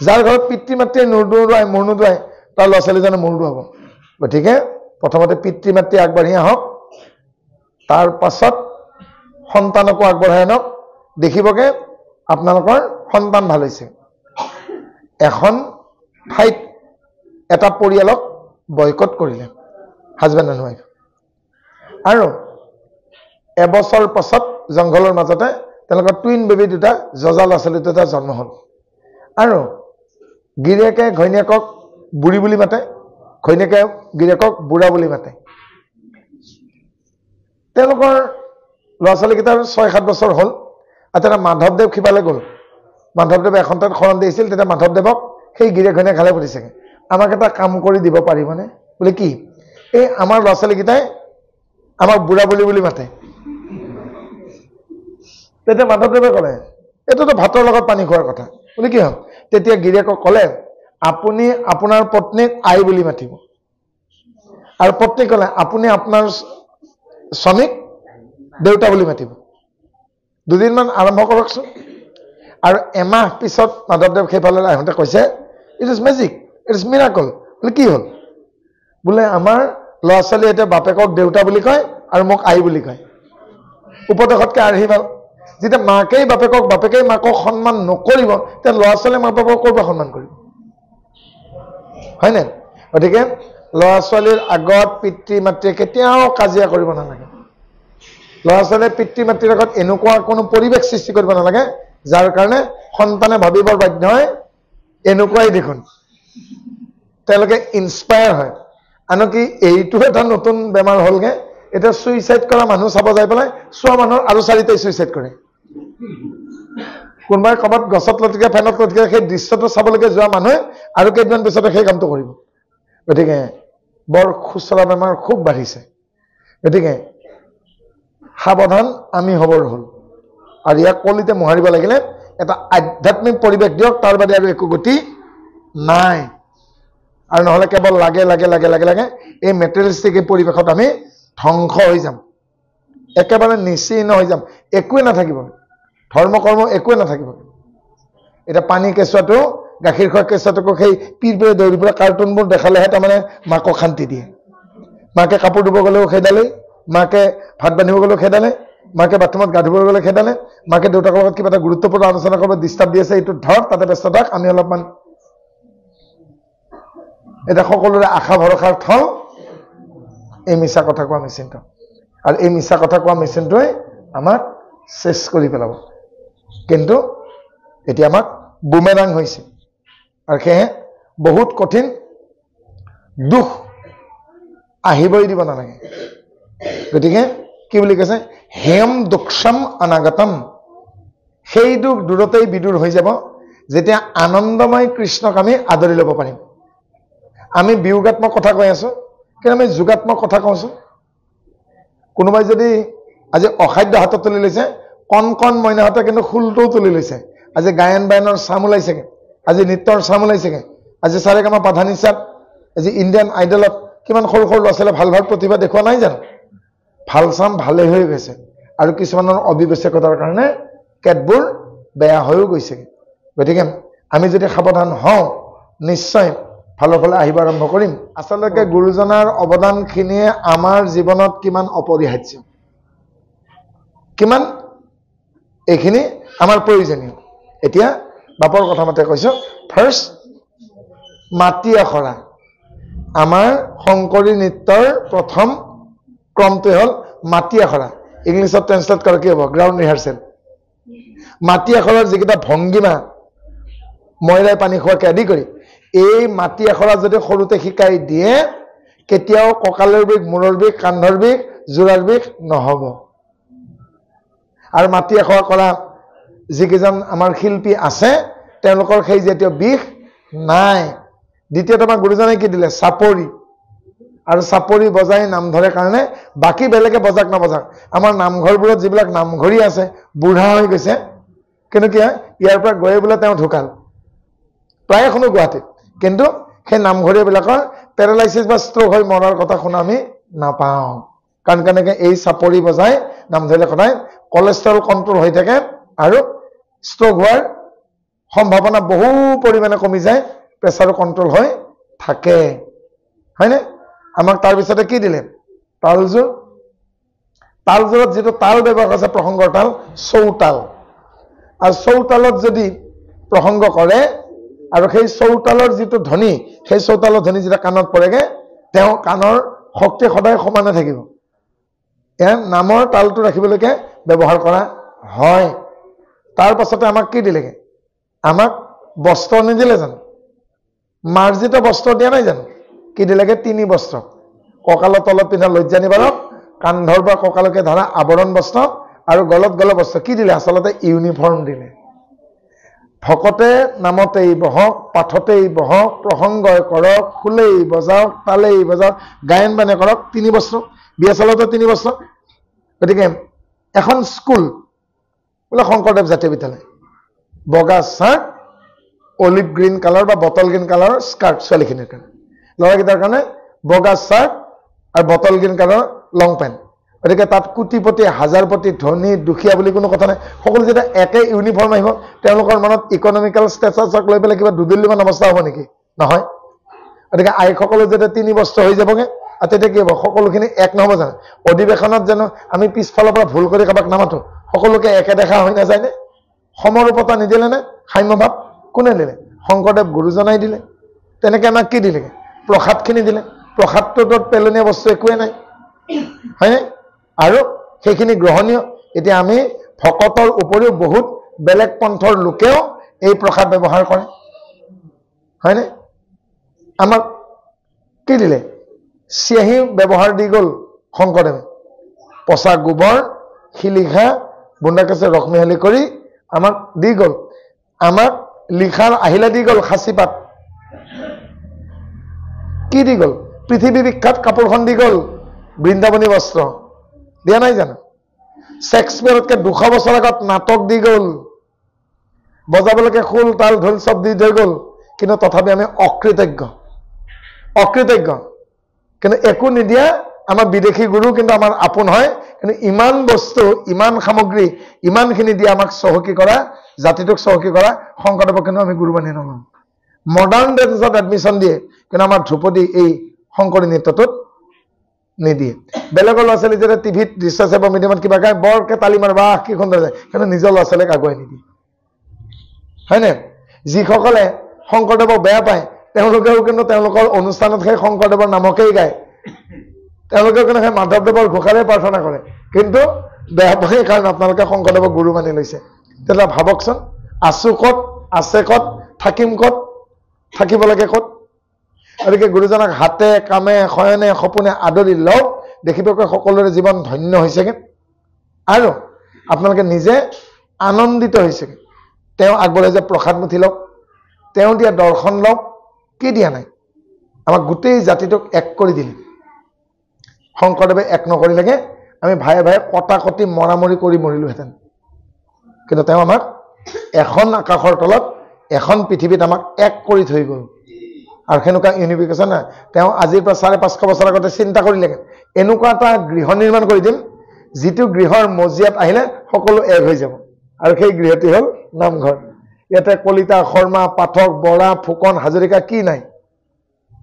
যাৰ ঘৰত পিতৃ মাতৃয়ে মূৰ নোদোৱাই তাৰ ল'ৰা ছোৱালী জানো মূৰ দোৱাব গতিকে প্ৰথমতে পিতৃ মাতৃ আগবাঢ়ি আহক তাৰ পাছত সন্তানকো আগবঢ়াই আনক দেখিবগে আপোনালোকৰ সন্তান ভাল হৈছে এখন ঠাইত এটা পৰিয়ালক বয়কট কৰিলে হাজবেণ্ড এণ্ড ৱাইফ আৰু এবছৰ পাছত জংঘলৰ মাজতে তেওঁলোকৰ টুইন বেবী দুটা যজা ল'ৰা ছোৱালী দুটা জন্ম হ'ল আৰু গিৰিয়েকে ঘৈণীয়েকক বুঢ়ী বুলি মাতে ঘৈণীয়েকে গিৰিয়েকক বুঢ়া বুলি মাতে তেওঁলোকৰ ল'ৰা ছোৱালীকেইটাৰ 6-7 বছৰ হ'ল আৰু তেতিয়া মাধৱদেৱ সিফালে গ'ল মাধৱদেৱে এখন তাত শৰণ দিছিল তেতিয়া মাধৱদেৱক সেই গিৰিয়েক ঘৈণীয়েক খালে সুধিছেগৈ আমাক এটা কাম কৰি দিব পাৰিবনে বোলে কি এই আমাৰ ল'ৰা ছোৱালীকেইটাই আমাক বুঢ়া বুলি মাতে তেতিয়া মাধৱদেৱে ক'লে এইটোতো ভাতৰ লগত পানী খোৱাৰ কথা বোলে কি হ'ল তেতিয়া গিৰিয়েকক ক'লে আপুনি আপোনাৰ পত্নীক আই বুলি মাতিব আৰু পত্নী ক'লে আপুনি আপোনাৰ স্বামীক দেউতা বুলি মাতিব দুদিনমান আৰম্ভ কৰকচোন আৰু এমাহ পিছত মাধৱদেৱ সেইফালে আহোঁতে কৈছে it is magic it is miracle বোলে কি হ'ল বোলে আমাৰ ল'ৰা ছোৱালীয়ে এতিয়া বাপেকক দেউতা বুলি কয় আৰু মোক আই বুলি কয় উপদেশতকৈ আৰ্হি ভাল যেতিয়া মাকেই বাপেকক বাপেকেই মাকক সন্মান নকৰিব তেতিয়া ল'ৰা ছোৱালীয়ে মাক বাপেকক ক'ৰ পৰা সন্মান কৰিব হয়নে গতিকে ল'ৰা ছোৱালীৰ আগত পিতৃ মাতৃয়ে কেতিয়াও কাজিয়া কৰিব নালাগে ল'ৰা ছোৱালীয়ে পিতৃ মাতৃৰ আগত এনেকুৱা কোনো পৰিৱেশ সৃষ্টি কৰিব নালাগে যাৰ কাৰণে সন্তানে ভাবিবৰ বাধ্য হয় এনেকুৱাই দেখোন তেওঁলোকে ইনস্পায়াৰ হয় আনকি এইটো এটা নতুন বেমাৰ হ'লগে এতিয়া ছুইচাইড কৰা মানুহ চাব যাই পেলাই চোৱা মানুহৰ আৰু 4টাই ছুইচাইড কৰে কোনোবাই ক'ৰবাত গছত লটিকে ফেনত লটিকে সেই দৃশ্যটো চাবলৈকে যোৱা মানুহে আৰু কেইদিনমান পিছতে সেই কামটো কৰিব গতিকে বৰ খুচৰা বেমাৰ খুব বাঢ়িছে গতিকে সাৱধান আমি হ'বৰ হ'ল আৰু ইয়াক কলিতে মোহাৰিব লাগিলে এটা আধ্যাত্মিক পৰিৱেশ দিয়ক তাৰ বাদে আৰু একো গতি নাই আৰু নহ'লে কেৱল লাগে এই মেটেৰিয়েলিষ্টিক পৰিৱেশত আমি ধ্বংস হৈ যাম একেবাৰে নিশ্চিহীন হৈ যাম একোৱে নাথাকিব ধৰ্ম কৰ্ম একোৱে নাথাকিব এটা পানী কেঁচুৱাটো গাখীৰ খোৱা কেঁচুৱাটোকো সেই পিৰপিৰে দৌৰি ফুৰা কাৰ্টুনবোৰ দেখালেহে তাৰমানে মাকক শান্তি দিয়ে। মাকে কাপোৰ ধুব গ'লেও খেদালে, মাকে ভাত বান্ধিব গ'লেও খেদালে, মাকে বাথৰুমত গা ধুব গ'লে খেদালে, মাকে দেউতাকৰ লগত কিবা এটা গুৰুত্বপূৰ্ণ আলোচনা কৰিব ডিষ্টাৰ্ব দি আছে, এইটো ধৰ তাতে ব্যস্ত থাক, আমি অলপমান। এটা সকলোৰে আশা ভৰসাৰ থল এই মিছা কথা কোৱা মেচিনটো। আৰু এই মিছা কথা কোৱা মেচিনটোৱে আমাক চেছ কৰি পেলাব। কিন্তু এতিয়া আমাক বুমেৰাং হৈছে। আৰু সেয়ে বহুত কঠিন দুখ আহিবই দিব নালাগে। গতিকে কি বুলি কৈছে, হেম দুক্ষম অনাগতম, সেই দুখ দূৰতেই বিদূৰ হৈ যাব যেতিয়া আনন্দময় কৃষ্ণক আমি আদৰি ল'ব পাৰিম। আমি বিয়োগাত্মক কথা কৈ আছো, কিন্তু আমি যোগাত্মক কথা কওঁচোন। কোনোবাই যদি আজি অখাদ্য হাতত তুলি লৈছে, কণ কণ মইনাহঁতে কিন্তু খোলটোও তুলি লৈছে। আজি গায়ন বায়নৰ চাম ওলাইছেগে, আজি নৃত্যৰ চাম ওলাইছেগে, আজি চাৰেগামা পাধানিসাত, আজি ইণ্ডিয়ান আইডলত কিমান সৰু সৰু ল'ৰা ছোৱালীয়ে ভাল ভাল প্ৰতিভা দেখুওৱা নাই জানো? ভাল চাম ভালেই হৈ গৈছে, আৰু কিছুমানৰ অবিবেচকতাৰ কাৰণে কেতবোৰ বেয়া হৈও গৈছেগে। গতিকে আমি যদি সাৱধান হওঁ, নিশ্চয় ভালৰ ফালে আহিব আৰম্ভ কৰিম। আচলতে গুৰুজনাৰ অৱদানখিনিয়ে আমাৰ জীৱনত কিমান অপৰিহাৰ্য, কিমান এইখিনি আমাৰ প্ৰয়োজনীয়। এতিয়া বাপৰ কথা মতে কৈছো, ফাৰ্ষ্ট মাটি আখৰা। আমাৰ শংকৰী নৃত্যৰ প্ৰথম ক্ৰমটোৱে হ'ল মাটি আখৰা। ইংলিছত ট্ৰেন্সলেট কৰা কি হ'ব? Ground rehearsal. মাটি আখৰাৰ যিকেইটা ভংগীমা, ময়ৰাই পানী খোৱাকে আদি কৰি, এই মাটি আখৰা যদি সৰুতে শিকাই দিয়ে, কেতিয়াও কঁকালৰ বিষ, মূৰৰ বিষ, কান্ধৰ বিষ, জোৰাৰ বিষ নহ'ব। আৰু মাটি আখৰা কৰা যিকেইজন আমাৰ শিল্পী আছে, তেওঁলোকৰ সেই জাতীয় বিষ নাই। দ্বিতীয়তে আমাৰ গুৰুজনে কি দিলে? চাপৰি। আৰু চাপৰি বজাই নাম ধৰে কাৰণে বাকী বেলেগে বজাক নবজাক, আমাৰ নামঘৰবোৰত যিবিলাক নামঘৰী আছে বুঢ়া হৈ গৈছে, কিন্তু কি হয়, ইয়াৰ পৰা গৈয়ে বোলে তেওঁ ঢুকাল, প্ৰায় শুনো গুৱাহাটীত, কিন্তু সেই নামঘৰীয়াবিলাকৰ পেৰালাইচিছ বা ষ্ট্ৰক হৈ মৰাৰ কথা শুনা আমি নাপাওঁ। কাৰণ কেনেকৈ এই চাপৰি বজাই নাম ধৰিলে সদায় কলেষ্ট্ৰল কণ্ট্ৰল হৈ থাকে, আৰু ষ্ট্ৰক হোৱাৰ সম্ভাৱনা বহু পৰিমাণে কমি যায়, প্ৰেছাৰো কণ্ট্ৰল হৈ থাকে, হয়নে? আমাক তাৰপিছতে কি দিলে? তালযোৰ। তালযোৰত যিটো তাল ব্যৱহাৰ আছে, প্ৰসংগৰ তাল, চৌতাল। আৰু চৌতালত যদি প্ৰসংগ কৰে, আৰু সেই চৌতালৰ যিটো ধ্বনি, সেই চৌতালৰ ধ্বনি যেতিয়া কাণত পৰেগে, তেওঁ কাণৰ শক্তি সদায় সমানে থাকিব। এয়া নামৰ তালটো ৰাখিবলৈকে ব্যৱহাৰ কৰা হয়। তাৰ পাছতে আমাক কি দিলেগে? আমাক বস্ত্ৰ নিদিলে জানো? মাৰ্জিত বস্ত্ৰ দিয়া নাই জানো? কি দিলেগে? 3 বস্ত্ৰ। কঁকালৰ তলত পিন্ধা লজ্জা নিবাৰক, কান্ধৰ পৰা কঁকালকে ধৰা আৱৰণ বস্ত্ৰ, আৰু গলত গল বস্ত্ৰ। কি দিলে? আচলতে ইউনিফৰ্ম দিলে। ভকতে নামতেই বহক, পাঠতেই বহক, প্ৰসংগই কৰক, খোলেই বজাওক, তালেই বজাওক, গায়ন বায়ন কৰক, 3 বস্ত্ৰ। বিয়া চালতে 3 বস্ত্ৰ। গতিকে এখন স্কুল বোলে শংকৰদেৱ জাতীয় বিদ্যালয়, বগা চাৰ্ট, অলিভ গ্ৰীণ কালাৰ বা বটল গ্ৰীণ কালাৰৰ স্কাৰ্ট ছোৱালীখিনিৰ কাৰণে, ল'ৰাকেইটাৰ কাৰণে বগা চাৰ্ট আৰু বটল গ্ৰীণ কালাৰৰ লং পেণ্ট। গতিকে তাত কোটিপতি, হাজাৰপতি, ধনী, দুখীয়া বুলি কোনো কথা নাই। সকলো যেতিয়া একে ইউনিফৰ্ম আহিব, তেওঁলোকৰ মনত ইকনমিকেল ষ্টেটাছক লৈ পেলাই কিবা দুদিল্লীমান অৱস্থা হ'ব নেকি? নহয়। গতিকে আইসকলো যেতিয়া 3 বস্ত্ৰ হৈ যাবগে, আৰু তেতিয়া কি হ'ব? সকলোখিনি এক নহ'ব জানো? অধিৱেশনত জানো আমি পিছফালৰ পৰা ভুল কৰি কাৰোবাক নামাতো, সকলোকে একে দেখা হৈ নাযায়নে? সমৰূপতা নিদিলে নে? সাম্যভাৱ কোনে দিলে? শংকৰদেৱ গুৰুজনাই দিলে। তেনেকে আমাক কি দিলেগে? প্ৰসাদখিনি দিলে। প্ৰসাদটোত পেলনীয়া বস্তু একোৱে নাই, হয়নে? আৰু সেইখিনি গ্ৰহণীয়। এতিয়া আমি ভকতৰ উপৰিও বহুত বেলেগ পন্থৰ লোকেও এই প্ৰসাদ ব্যৱহাৰ কৰে, হয়নে? আমাক কি দিলে? চিয়াহী ব্যৱহাৰ দি গ'ল শংকৰদেৱে। পচা গোবৰ, শিলিখা, বুন্দাকাছে ৰস মিহলি কৰি আমাক দি গ'ল। আমাক লিখাৰ আহিলা দি গ'ল, সাঁচিপাত। কি দি গ'ল? পৃথিৱী বিখ্যাত কাপোৰখন দি গ'ল, বৃন্দাবনী বস্ত্ৰ দিয়া নাই জানো? শেক্সপিয়াৰতকে 200 বছৰ আগত নাটক দি গ'ল, বজাবলৈকে খোল, তাল, ঢোল চব দি থৈ গ'ল। কিন্তু তথাপি আমি অকৃতজ্ঞ, অকৃতজ্ঞ। কিন্তু একো নিদিয়া আমাৰ বিদেশী গুৰু কিন্তু আমাৰ আপোন হয় কিন্তু ইমান বস্তু ইমান সামগ্ৰী ইমানখিনি দি আমাক চহকী কৰা জাতিটোক চহকী কৰা শংকৰদেৱক কিন্তু আমি গুৰু মানি নলওঁ মডাৰ্ণ ডেন্সত এডমিশ্যন দিয়ে কিন্তু আমাৰ ধ্ৰুপদী এই শংকৰী নৃত্যটোত নিদিয়ে বেলেগৰ ল'ৰা ছোৱালী যেতিয়া টিভিত দৃশ্য সেৱা মিডিয়ামত কিবা গায় বৰকে তালি মাৰে বাহ কি সুন্দৰ যায় কিন্তু নিজৰ ল'ৰা ছোৱালীক আগুৱাই নিদিয়ে হয়নে যিসকলে শংকৰদেৱক বেয়া পায় তেওঁলোকেও কিন্তু তেওঁলোকৰ অনুষ্ঠানত সেই শংকৰদেৱৰ নামকেই গায় তেওঁলোকেও কিন্তু সেই মাধৱদেৱৰ ঘোষাৰে প্ৰাৰ্থনা কৰে কিন্তু বেয়া পায় কাৰণ আপোনালোকে শংকৰদেৱক গুৰু মানি লৈছে তেতিয়া ভাবকচোন আছো ক'ত আছে ক'ত থাকিম ক'ত থাকিব লাগে ক'ত গতিকে গুৰুজনক হাতে কামে শয়নে সপোনে আদৰি লওক দেখিবকৈ সকলোৰে জীৱন ধন্য হৈছেগে আৰু আপোনালোকে নিজে আনন্দিত হৈছেগে তেওঁ আগবঢ়াই যে প্ৰসাদ মুঠি লওক তেওঁ দিয়া দৰ্শন লওক কি দিয়া নাই আমাক গোটেই জাতিটোক এক কৰি দিলে শংকৰদেৱে এক নকৰিলেগে আমি ভায়ে ভায়ে কটাকটি মৰামৰি কৰি মৰিলোহেঁতেন কিন্তু তেওঁ আমাক এখন আকাশৰ তলত এখন পৃথিৱীত আমাক এক কৰি থৈ গ'ল আৰু সেনেকুৱা ইউনিফিকেশ্যন নাই তেওঁ আজিৰ পৰা 550 বছৰ আগতে চিন্তা কৰিলেগে এনেকুৱা এটা গৃহ নিৰ্মাণ কৰি দিম যিটো গৃহৰ মজিয়াত আহিলে সকলো এক হৈ যাব আৰু সেই গৃহটি হ'ল নামঘৰ ইয়াতে কলিতা শৰ্মা পাঠক বৰা ফুকন হাজৰিকা কি নাই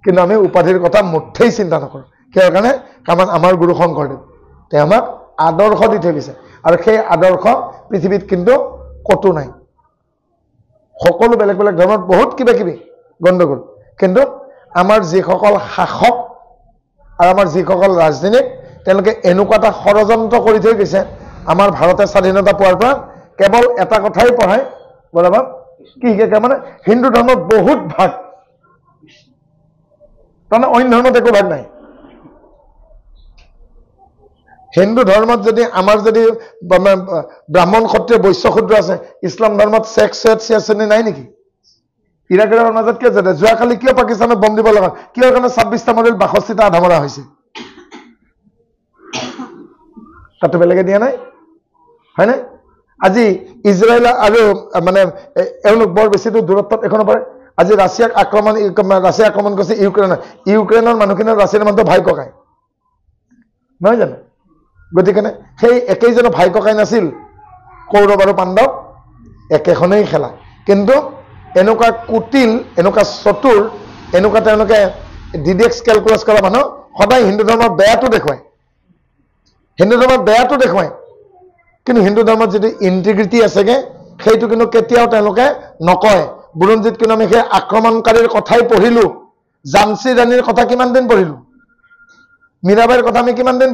কিন্তু আমি উপাধিৰ কথা মুঠেই চিন্তা নকৰোঁ কিয় কাৰণে কাৰণ আমাৰ গুৰু শংকৰদেৱ তেওঁ আমাক আদৰ্শ দি থৈ গৈছে আৰু সেই আদৰ্শ পৃথিৱীত কিন্তু কতো নাই সকলো বেলেগ বেলেগ ধৰ্মত বহুত কিবা কিবি গণ্ডগোল কিন্তু আমাৰ যিসকল শাসক আৰু আমাৰ যিসকল ৰাজনীতিক তেওঁলোকে এনেকুৱা এটা ষড়যন্ত্ৰ কৰি থৈ গৈছে আমাৰ ভাৰতে স্বাধীনতা পোৱাৰ পৰা কেৱল এটা কথাই পঢ়ায় বৰাবা কি শিকে মানে হিন্দু ধৰ্মত বহুত ভাগ তাৰমানে অন্য ধৰ্মত একো ভাগ নাই হিন্দু ধৰ্মত যদি আমাৰ যদি ব্ৰাহ্মণ ক্ষত্ৰিয় বৈশ্য শূদ্ৰ আছে ইছলাম ধৰ্মত ছেক্স শ্ৰেণী নাই নেকি ইৰাক ইৰাণৰ মাজত কিয় যাতে যোৱাকালি কিয় পাকিস্তানত বম দিব লগা কিয় কাৰণে 26টা মডেল 62টা আধা মৰা হৈছে তাতো বেলেগে দিয়া নাই হয়নে আজি ইজৰাইল আৰু মানে এওঁলোক বৰ বেছি দূৰত্বত এখন পাৰে আজি ৰাছিয়াক আক্ৰমণ কৰিছে ইউক্ৰেইনৰ মানুহখিনিৰ ৰাছিয়াৰ মানুহটো ভাই ককাই নহয় জানো গতিকে সেই একেইজনো ভাই ককাই নাছিল কৌৰৱ আৰু পাণ্ডৱ একেখনেই খেলা কিন্তু এনেকুৱা কুটিল এনেকুৱা চতুৰ এনেকুৱা তেওঁলোকে ডিডেক্স কেলকুলাছ কৰা মানুহ সদায় হিন্দু ধৰ্মৰ বেয়াটো দেখুৱায় কিন্তু হিন্দু ধৰ্মত যদি ইণ্টিগ্ৰিটি আছেগে সেইটো কিন্তু কেতিয়াও তেওঁলোকে নকয় বুৰঞ্জীত কিন্তু আমি সেই আক্ৰমণকাৰীৰ কথাই পঢ়িলো ঝান্সী ৰাণীৰ কথা কিমান দিন পঢ়িলো মীৰাবাইৰ কথা আমি কিমান দিন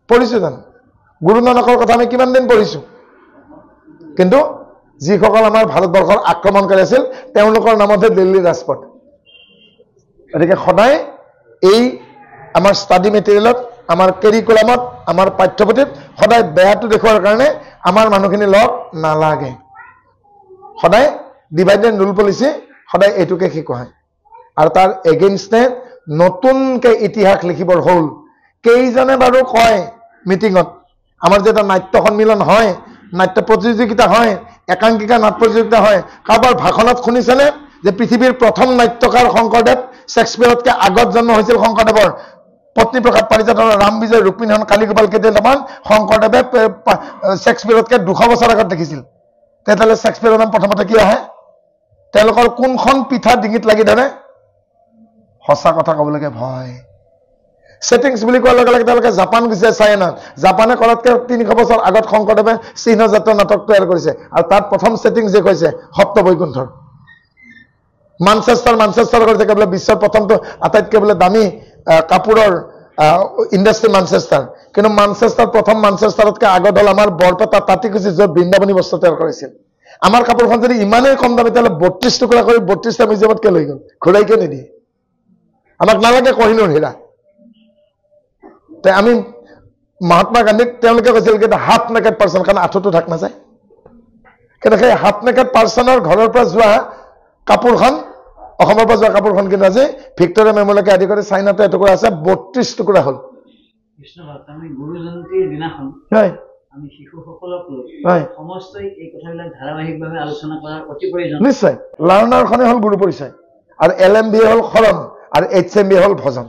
পঢ়িছো জানো গুৰু নানকৰ কথা আমি কিমান দিন পঢ়িছো কিন্তু যিসকল আমাৰ ভাৰতবৰ্ষৰ আক্ৰমণকাৰী আছিল তেওঁলোকৰ নামতে দিল্লী ৰাজপথ গতিকে সদায় এই আমাৰ ষ্টাডি মেটেৰিয়েলত আমাৰ কেৰিকুলামত আমাৰ পাঠ্যপুথিত সদায় বেয়াটো দেখুৱাৰ কাৰণে আমাৰ মানুহখিনি লগ নালাগে সদায় ডিভাইড এণ্ড ৰুল পলিচি সদায় এইটোকে শিকোৱায় আৰু তাৰ এগেইনষ্টে নতুনকে ইতিহাস লিখিবৰ হ'ল কেইজনে বাৰু কয় মিটিঙত আমাৰ যে এটা নাট্য সন্মিলন হয় নাট্য প্ৰতিযোগিতা হয় একাংকিকা নাট প্ৰতিযোগিতা হয় কাৰোবাৰ ভাষণত শুনিছেনে যে পৃথিৱীৰ প্ৰথম নাট্যকাৰ শংকৰদেৱ শেক্সপিয়াৰতকৈ আগত জন্ম হৈছিল শংকৰদেৱৰ পত্নীপ্ৰসাদ পাৰিজাতৰ ৰাম বিজয় ৰুক্মিণীহৰণ কালীগোপাল কেতিয়ামান শংকৰদেৱে শেক্সপিয়াৰতকৈ 200 বছৰ আগত দেখিছিল তেতিয়াহ'লে শেক্সপিয়াৰৰ নাম প্ৰথমতে কি আহে তেওঁলোকৰ কোনখন পিঠা ডিঙিত লাগি ধৰে সঁচা কথা ক'বলৈকে ভয় সেটিংস বুলি কোৱাৰ লগে লগে তেওঁলোকে জাপান গৈছে চাইনাত জাপানে কৰাতকৈ 300 বছৰ আগত শংকৰদেৱে চিহ্নযাত্ৰা নাটক তৈয়াৰ কৰিছে আৰু তাত প্ৰথম সেটিংস যে কৈছে সপ্ত বৈকুণ্ঠৰ মানচেষ্টাৰ কৰিছে বোলে বিশ্বৰ প্ৰথমটো আটাইতকৈ বোলে দামী কাপোৰৰ ইণ্ডাষ্ট্ৰী মানচেষ্টাৰ কিন্তু প্ৰথম মানচেষ্টাৰতকৈ আগত হ'ল আমাৰ বৰপেটা তাঁতিকুছি য'ত বৃন্দাবনী বস্ত্ৰ তৈয়াৰ কৰিছিল আমাৰ কাপোৰখন যদি ইমানেই কম দামী তেতিয়াহ'লে 32 টুকুৰা কৰি 32টা মিউজিয়ামত কিয় লৈ গ'ল ঘূৰাই কিয় নিদিয়ে আমাক নালাগে কহিনুৰ হীৰা আমি মহাত্মা গান্ধীক তেওঁলোকে কৈছিল কিন্তু হাফ নেকেড পাৰ্চন কাৰণ আঁঠুটো ঢাক নাযায় কিন্তু সেই হাফ নেকেড পাৰ্চনৰ ঘৰৰ পৰা যোৱা কাপোৰখন অসমৰ পৰা যোৱা কাপোৰখন কিন্তু আজি ভিক্টোৰিয়া মেমৰিয়েলকে আদি কৰি চাইনাতে এটুকুৰা আছে 32 টুকুৰা হ'ল গুৰু জয়ন্তীৰ দিনাখন আমি শিশুসকলক লৈ সমস্তই এই কথাবিলাক ধাৰাবাহিকভাৱে আলোচনা কৰাৰ অতি প্ৰয়োজন নিশ্চয় লাৰ্ণাৰখনে হ'ল গুৰু পৰিচয় আৰু LMB হ'ল শৰণ আৰু HMB হ'ল ভজন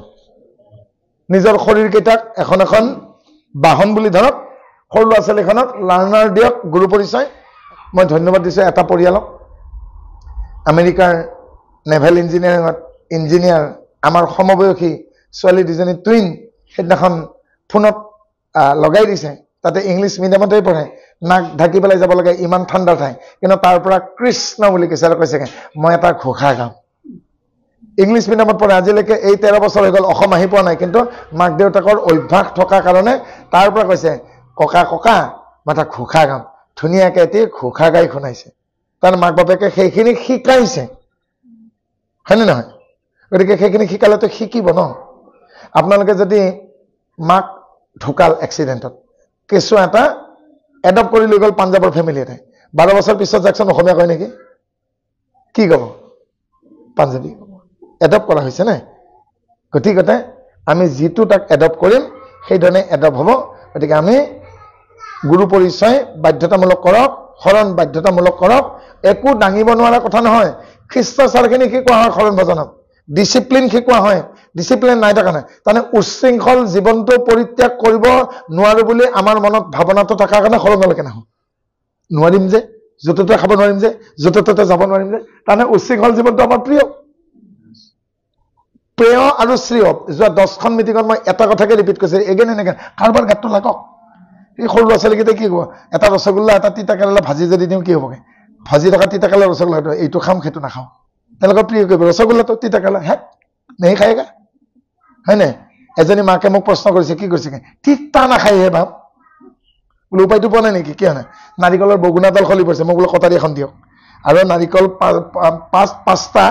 নিজৰ শৰীৰকেইটাক এখন এখন বাহন বুলি ধৰক সৰু ল'ৰা ছোৱালীখনক লাৰ্ণাৰ দিয়ক গুৰু পৰিচয় মই ধন্যবাদ দিছোঁ এটা পৰিয়ালক আমেৰিকাৰ নেভেল ইঞ্জিনিয়াৰিঙত ইঞ্জিনিয়াৰ আমাৰ সমবয়সী ছোৱালী দুজনী টুইন সেইদিনাখন ফোনত লগাই দিছে তাতে ইংলিছ মিডিয়ামতেই পঢ়ে নাক ঢাকি পেলাই যাব লাগে ইমান ঠাণ্ডা ঠাই কিন্তু তাৰ পৰা কৃষ্ণ বুলি কৈছে আৰু কৈছে মই এটা ঘোষা গাম ইংলিছ মিডিয়ামত পঢ়ে আজিলৈকে এই 13 বছৰ হৈ গ'ল অসম আহি পোৱা নাই কিন্তু মাক দেউতাকৰ অভ্যাস থকা কাৰণে তাৰ পৰা কৈছে ককা ককা মই এটা ঘোষা গাম ধুনীয়াকৈ এটি ঘোষা গাই শুনাইছে তাৰ মাক বাপেকে সেইখিনি শিকাইছে হয়নে নহয় গতিকে সেইখিনি শিকালেতো শিকিব ন আপোনালোকে যদি মাক ঢুকাল এক্সিডেণ্টত কেঁচুৱা এটা এডপ্ট কৰি লৈ গ'ল পাঞ্জাৱৰ ফেমিলি এটাই 12 বছৰ পিছত যাকচোন অসমীয়া কয় নেকি কি ক'ব পাঞ্জাবী এডপ্ট কৰা হৈছে নাই গতিকে আমি যিটো তাক এডপ্ট কৰিম সেইধৰণে এডপ্ট হ'ব গতিকে আমি গুৰু পৰিচয় বাধ্যতামূলক কৰক শৰণ বাধ্যতামূলক কৰক একো দাঙিব নোৱাৰা কথা নহয় খ্ৰীষ্টাচাৰখিনি শিকোৱা হয় শৰণ ভজনত ডিচিপ্লিন শিকোৱা হয় ডিচিপ্লিন নাই থকা নাই তাৰমানে উচ্ছৃংখল জীৱনটো পৰিত্যাগ কৰিব নোৱাৰো বুলি আমাৰ মনত ভাৱনাটো থকাৰ কাৰণে শৰণলৈকে নাহোঁ নোৱাৰিম যে য'তে ত'তে খাব নোৱাৰিম যে য'তে ত'তে যাব নোৱাৰিম যে তাৰমানে উচ্ছৃংখল জীৱনটো আমাৰ প্ৰিয় আৰু শ্ৰেয় যোৱা 10খন মিটিঙত মই এটা কথাকে ৰিপিট কৰিছোঁ এগেইন এনেকে কাৰোবাৰ গাতটো লাগক এই সৰু ল'ৰা ছোৱালীকেইটা কি ক'ব এটা ৰসগোল্লা এটা তিতা কেৰেলা ভাজি যদি দিওঁ কি হ'বগৈ ভাজি থকা তিতা কেৰেলা ৰসগোল্লা এইটো খাম সেইটো নাখাওঁ তেওঁলোকৰ প্ৰিয় কৰিব ৰসগোল্লাটো তিতা কেৰেলা হে নেহি খায়গা হয়নে এজনী মাকে মোক প্ৰশ্ন কৰিছে কি কৰিছে তিতা নাখায়হে বাপ বোলে উপায়টো পোৱা নাই নেকি কিয় নাই নাৰিকলৰ বগুনাডাল খলি পৰিছে মোক বোলে কটাৰী এখন দিয়ক আৰু নাৰিকল 5টা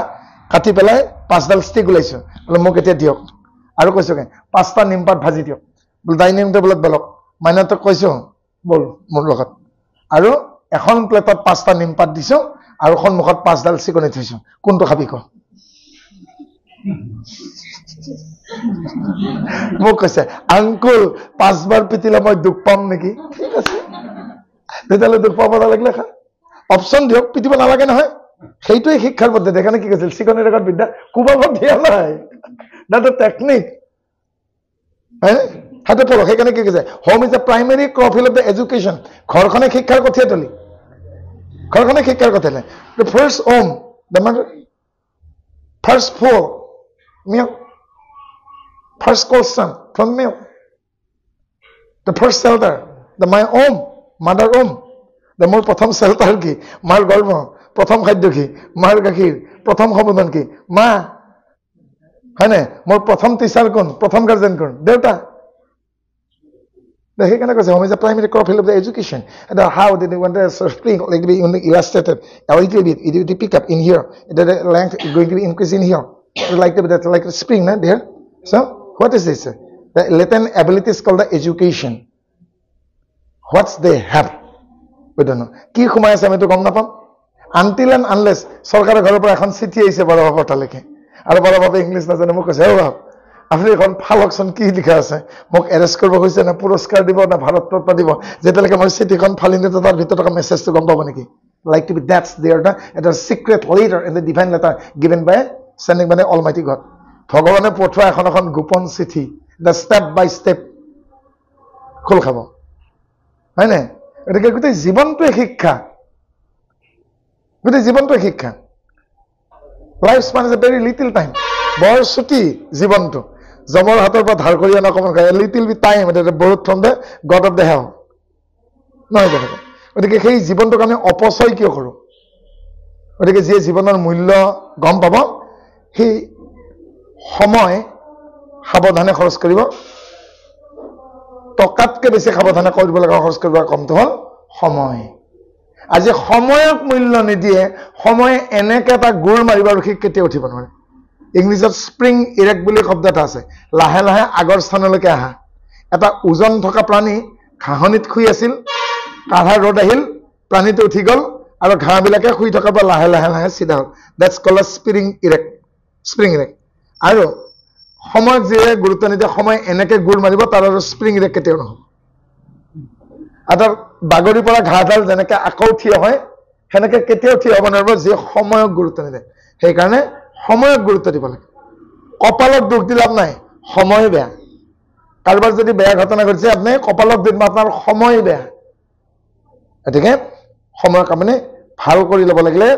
কাটি পেলাই 5ডাল ষ্টিক ওলাইছোঁ বোলে মোক এতিয়া দিয়ক আৰু কৈছোঁ 5টা নিমপাত ভাজি দিয়ক বোলে ডাইনিং টেবুলত বেলক মাইনাটোক কৈছোঁ বল মোৰ লগত আৰু এখন প্লেটত 5টা নিমপাত দিছোঁ আৰু সন্মুখত 5ডাল চিকনি থৈছোঁ কোনটো খাবি ক মোক কৈছে আংকুল 5বাৰ পিটিলে মই দুখ পাম নেকি ঠিক আছে তেতিয়াহ'লে দুখ পাব নালাগিলে খা অপশ্যন দিয়ক পিটিব নালাগে নহয় সেইটোৱে শিক্ষাৰ পদ্ধতি সেইকাৰণে কি কৈছিল চিকনি ৰেখাত বিদ্যা কোবাব দিয়া নাই দ্যাট টেকনিক হয় হাতে পঢ়ক সেইকাৰণে কি কৈছে হোম ইজ এ প্ৰাইমেৰী ক্ৰফিল অফ দ্য এডুকেশ্যন ঘৰখনে শিক্ষাৰ কঠীয়াতলী ঘৰখনে শিক্ষাৰ কঠীয়াতলী the first home the first floor milk first question from milk the first shelter the my home mother home the মোৰ প্ৰথম shelter কি মাৰ গৰ্ভ প্ৰথম খাদ্য কি মাৰ গাখীৰ প্ৰথম সম্বোধন কি মা হয়নে মোৰ প্ৰথম টিচাৰ কোন প্ৰথম গাৰ্জেন কোন দেউতা সেইকাৰণে কৈছে হোম ইজ এ প্ৰাইমেৰী ক্ৰফিল of the education and how did they want to spring like to be illustrated a little bit it pick up in here the length is going to be increase in here like a spring na there so what is this the latent ability is called the education what's they have we don't know ki khumai ase ami to gom na pam until and unless sarkar ghor por ekhon chithi aise baro baba ta lekhe aru baro baba english na jane mok koise ho apni ekhon phalokson ki likha ase mok arrest korbo hoise na puroskar dibo na bharat ratna dibo jetaleke moi chithi khon phalini to tar bhitor taka message to gom pabo niki like to be that's there the secret letter in the divine letter given by sending by the almighty god ভগৱানে পঠোৱা এখন এখন গোপন চিঠি the step by step খোল খাব হয় না এটাকে গোটেই জীৱনটোৱে শিক্ষা গোটেই জীৱনটোৱে শিক্ষা life span is a very little time বৰ ছুটি জীৱনটো জমৰ হাতৰ পৰা ধাৰ কৰি আনা অকণমান খাই লিটল বি টাইম এটা board from the god of the hell নহয় কথাটো গতিকে সেই জীৱনটোক আমি অপচয় কিয় কৰোঁ গতিকে যিয়ে জীৱনৰ মূল্য গম পাব সেই সময় সাৱধানে খৰচ কৰিব টকাতকৈ বেছি সাৱধানে কৰিব লগা খৰচ কৰিব কমটো হ'ল সময় আজি সময়ক মূল্য নিদিয়ে সময় এনেকৈ এটা গোৰ মাৰিব আৰু সি কেতিয়াও উঠিব নোৱাৰে ইংলিছত স্প্ৰিং ইৰেক্ট বুলি শব্দ এটা আছে লাহে লাহে আগৰ স্থানলৈকে আহা এটা ওজন থকা প্ৰাণী ঘাঁহনিত শুই আছিল কাঢ়া ৰ'দ আহিল প্ৰাণীটো উঠি গ'ল আৰু ঘাঁহবিলাকে শুই থকাৰ পৰা লাহে লাহে লাহে চিধা হ'ল দ্যাটছ কল্ড স্প্ৰিং ইৰেক্ট আৰু সময়ক যিয়ে গুৰুত্ব নিদিয়ে সময় এনেকৈ গোৰ মাৰিব তাৰ আৰু স্প্ৰিং ইৰেক্ট কেতিয়াও নহ'ব এটা বাগৰি পৰা ঘাঁহডাল যেনেকৈ আকৌ থিয় হয় সেনেকৈ কেতিয়াও থিয় হ'ব নোৱাৰিব যিয়ে সময়ক গুৰুত্ব নিদিয়ে সেইকাৰণে সময়ক গুৰুত্ব দিব লাগে কপালত দুখ দি লাভ নাই সময় বেয়া কাৰোবাৰ যদি বেয়া ঘটনা ঘটিছে আপুনি কপালত দিন আপোনাৰ সময় বেয়া গতিকে সময়ক আপুনি ভাল কৰি ল'ব লাগিলে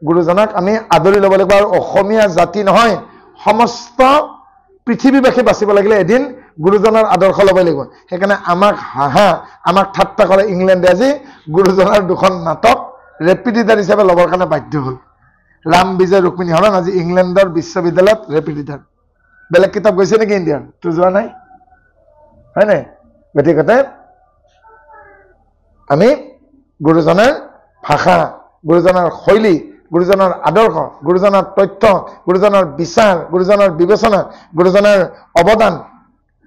গুৰুজনাক আমি আদৰি ল'ব লাগিব আৰু অসমীয়া জাতি নহয় সমস্ত পৃথিৱীবাসী বাচিব লাগিলে এদিন গুৰুজনাৰ আদৰ্শ ল'ব লাগিব সেইকাৰণে আমাক হাঁহা আমাক ঠাট্টা কৰে ইংলেণ্ডে আজি গুৰুজনাৰ দুখন নাটক ৰেপিডিটাৰ হিচাপে ল'বৰ কাৰণে বাধ্য হ'ল ৰাম বিজয় ৰুক্মিণী হৰণ আজি ইংলেণ্ডৰ বিশ্ববিদ্যালয়ত ৰেপিডিটাৰ বেলেগ কিতাপ গৈছে নেকি ইণ্ডিয়াৰ তো যোৱা নাই হয় নাই গতিকে আমি গুৰুজনাৰ ভাষা গুৰুজনাৰ শৈলী গুৰুজনাৰ আদৰ্শ গুৰুজনাৰ তথ্য গুৰুজনাৰ বিচাৰ গুৰুজনাৰ বিবেচনা গুৰুজনাৰ অৱদান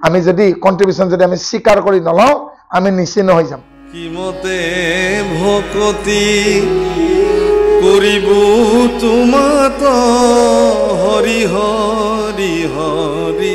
আমি যদি কন্ট্ৰিবিউশন যদি আমি স্বীকাৰ কৰি নলওঁ আমি নিশ্চিন্ন হৈ যাম কিমতে ভকতি কৰিব তোমাত হৰি হৰি হৰি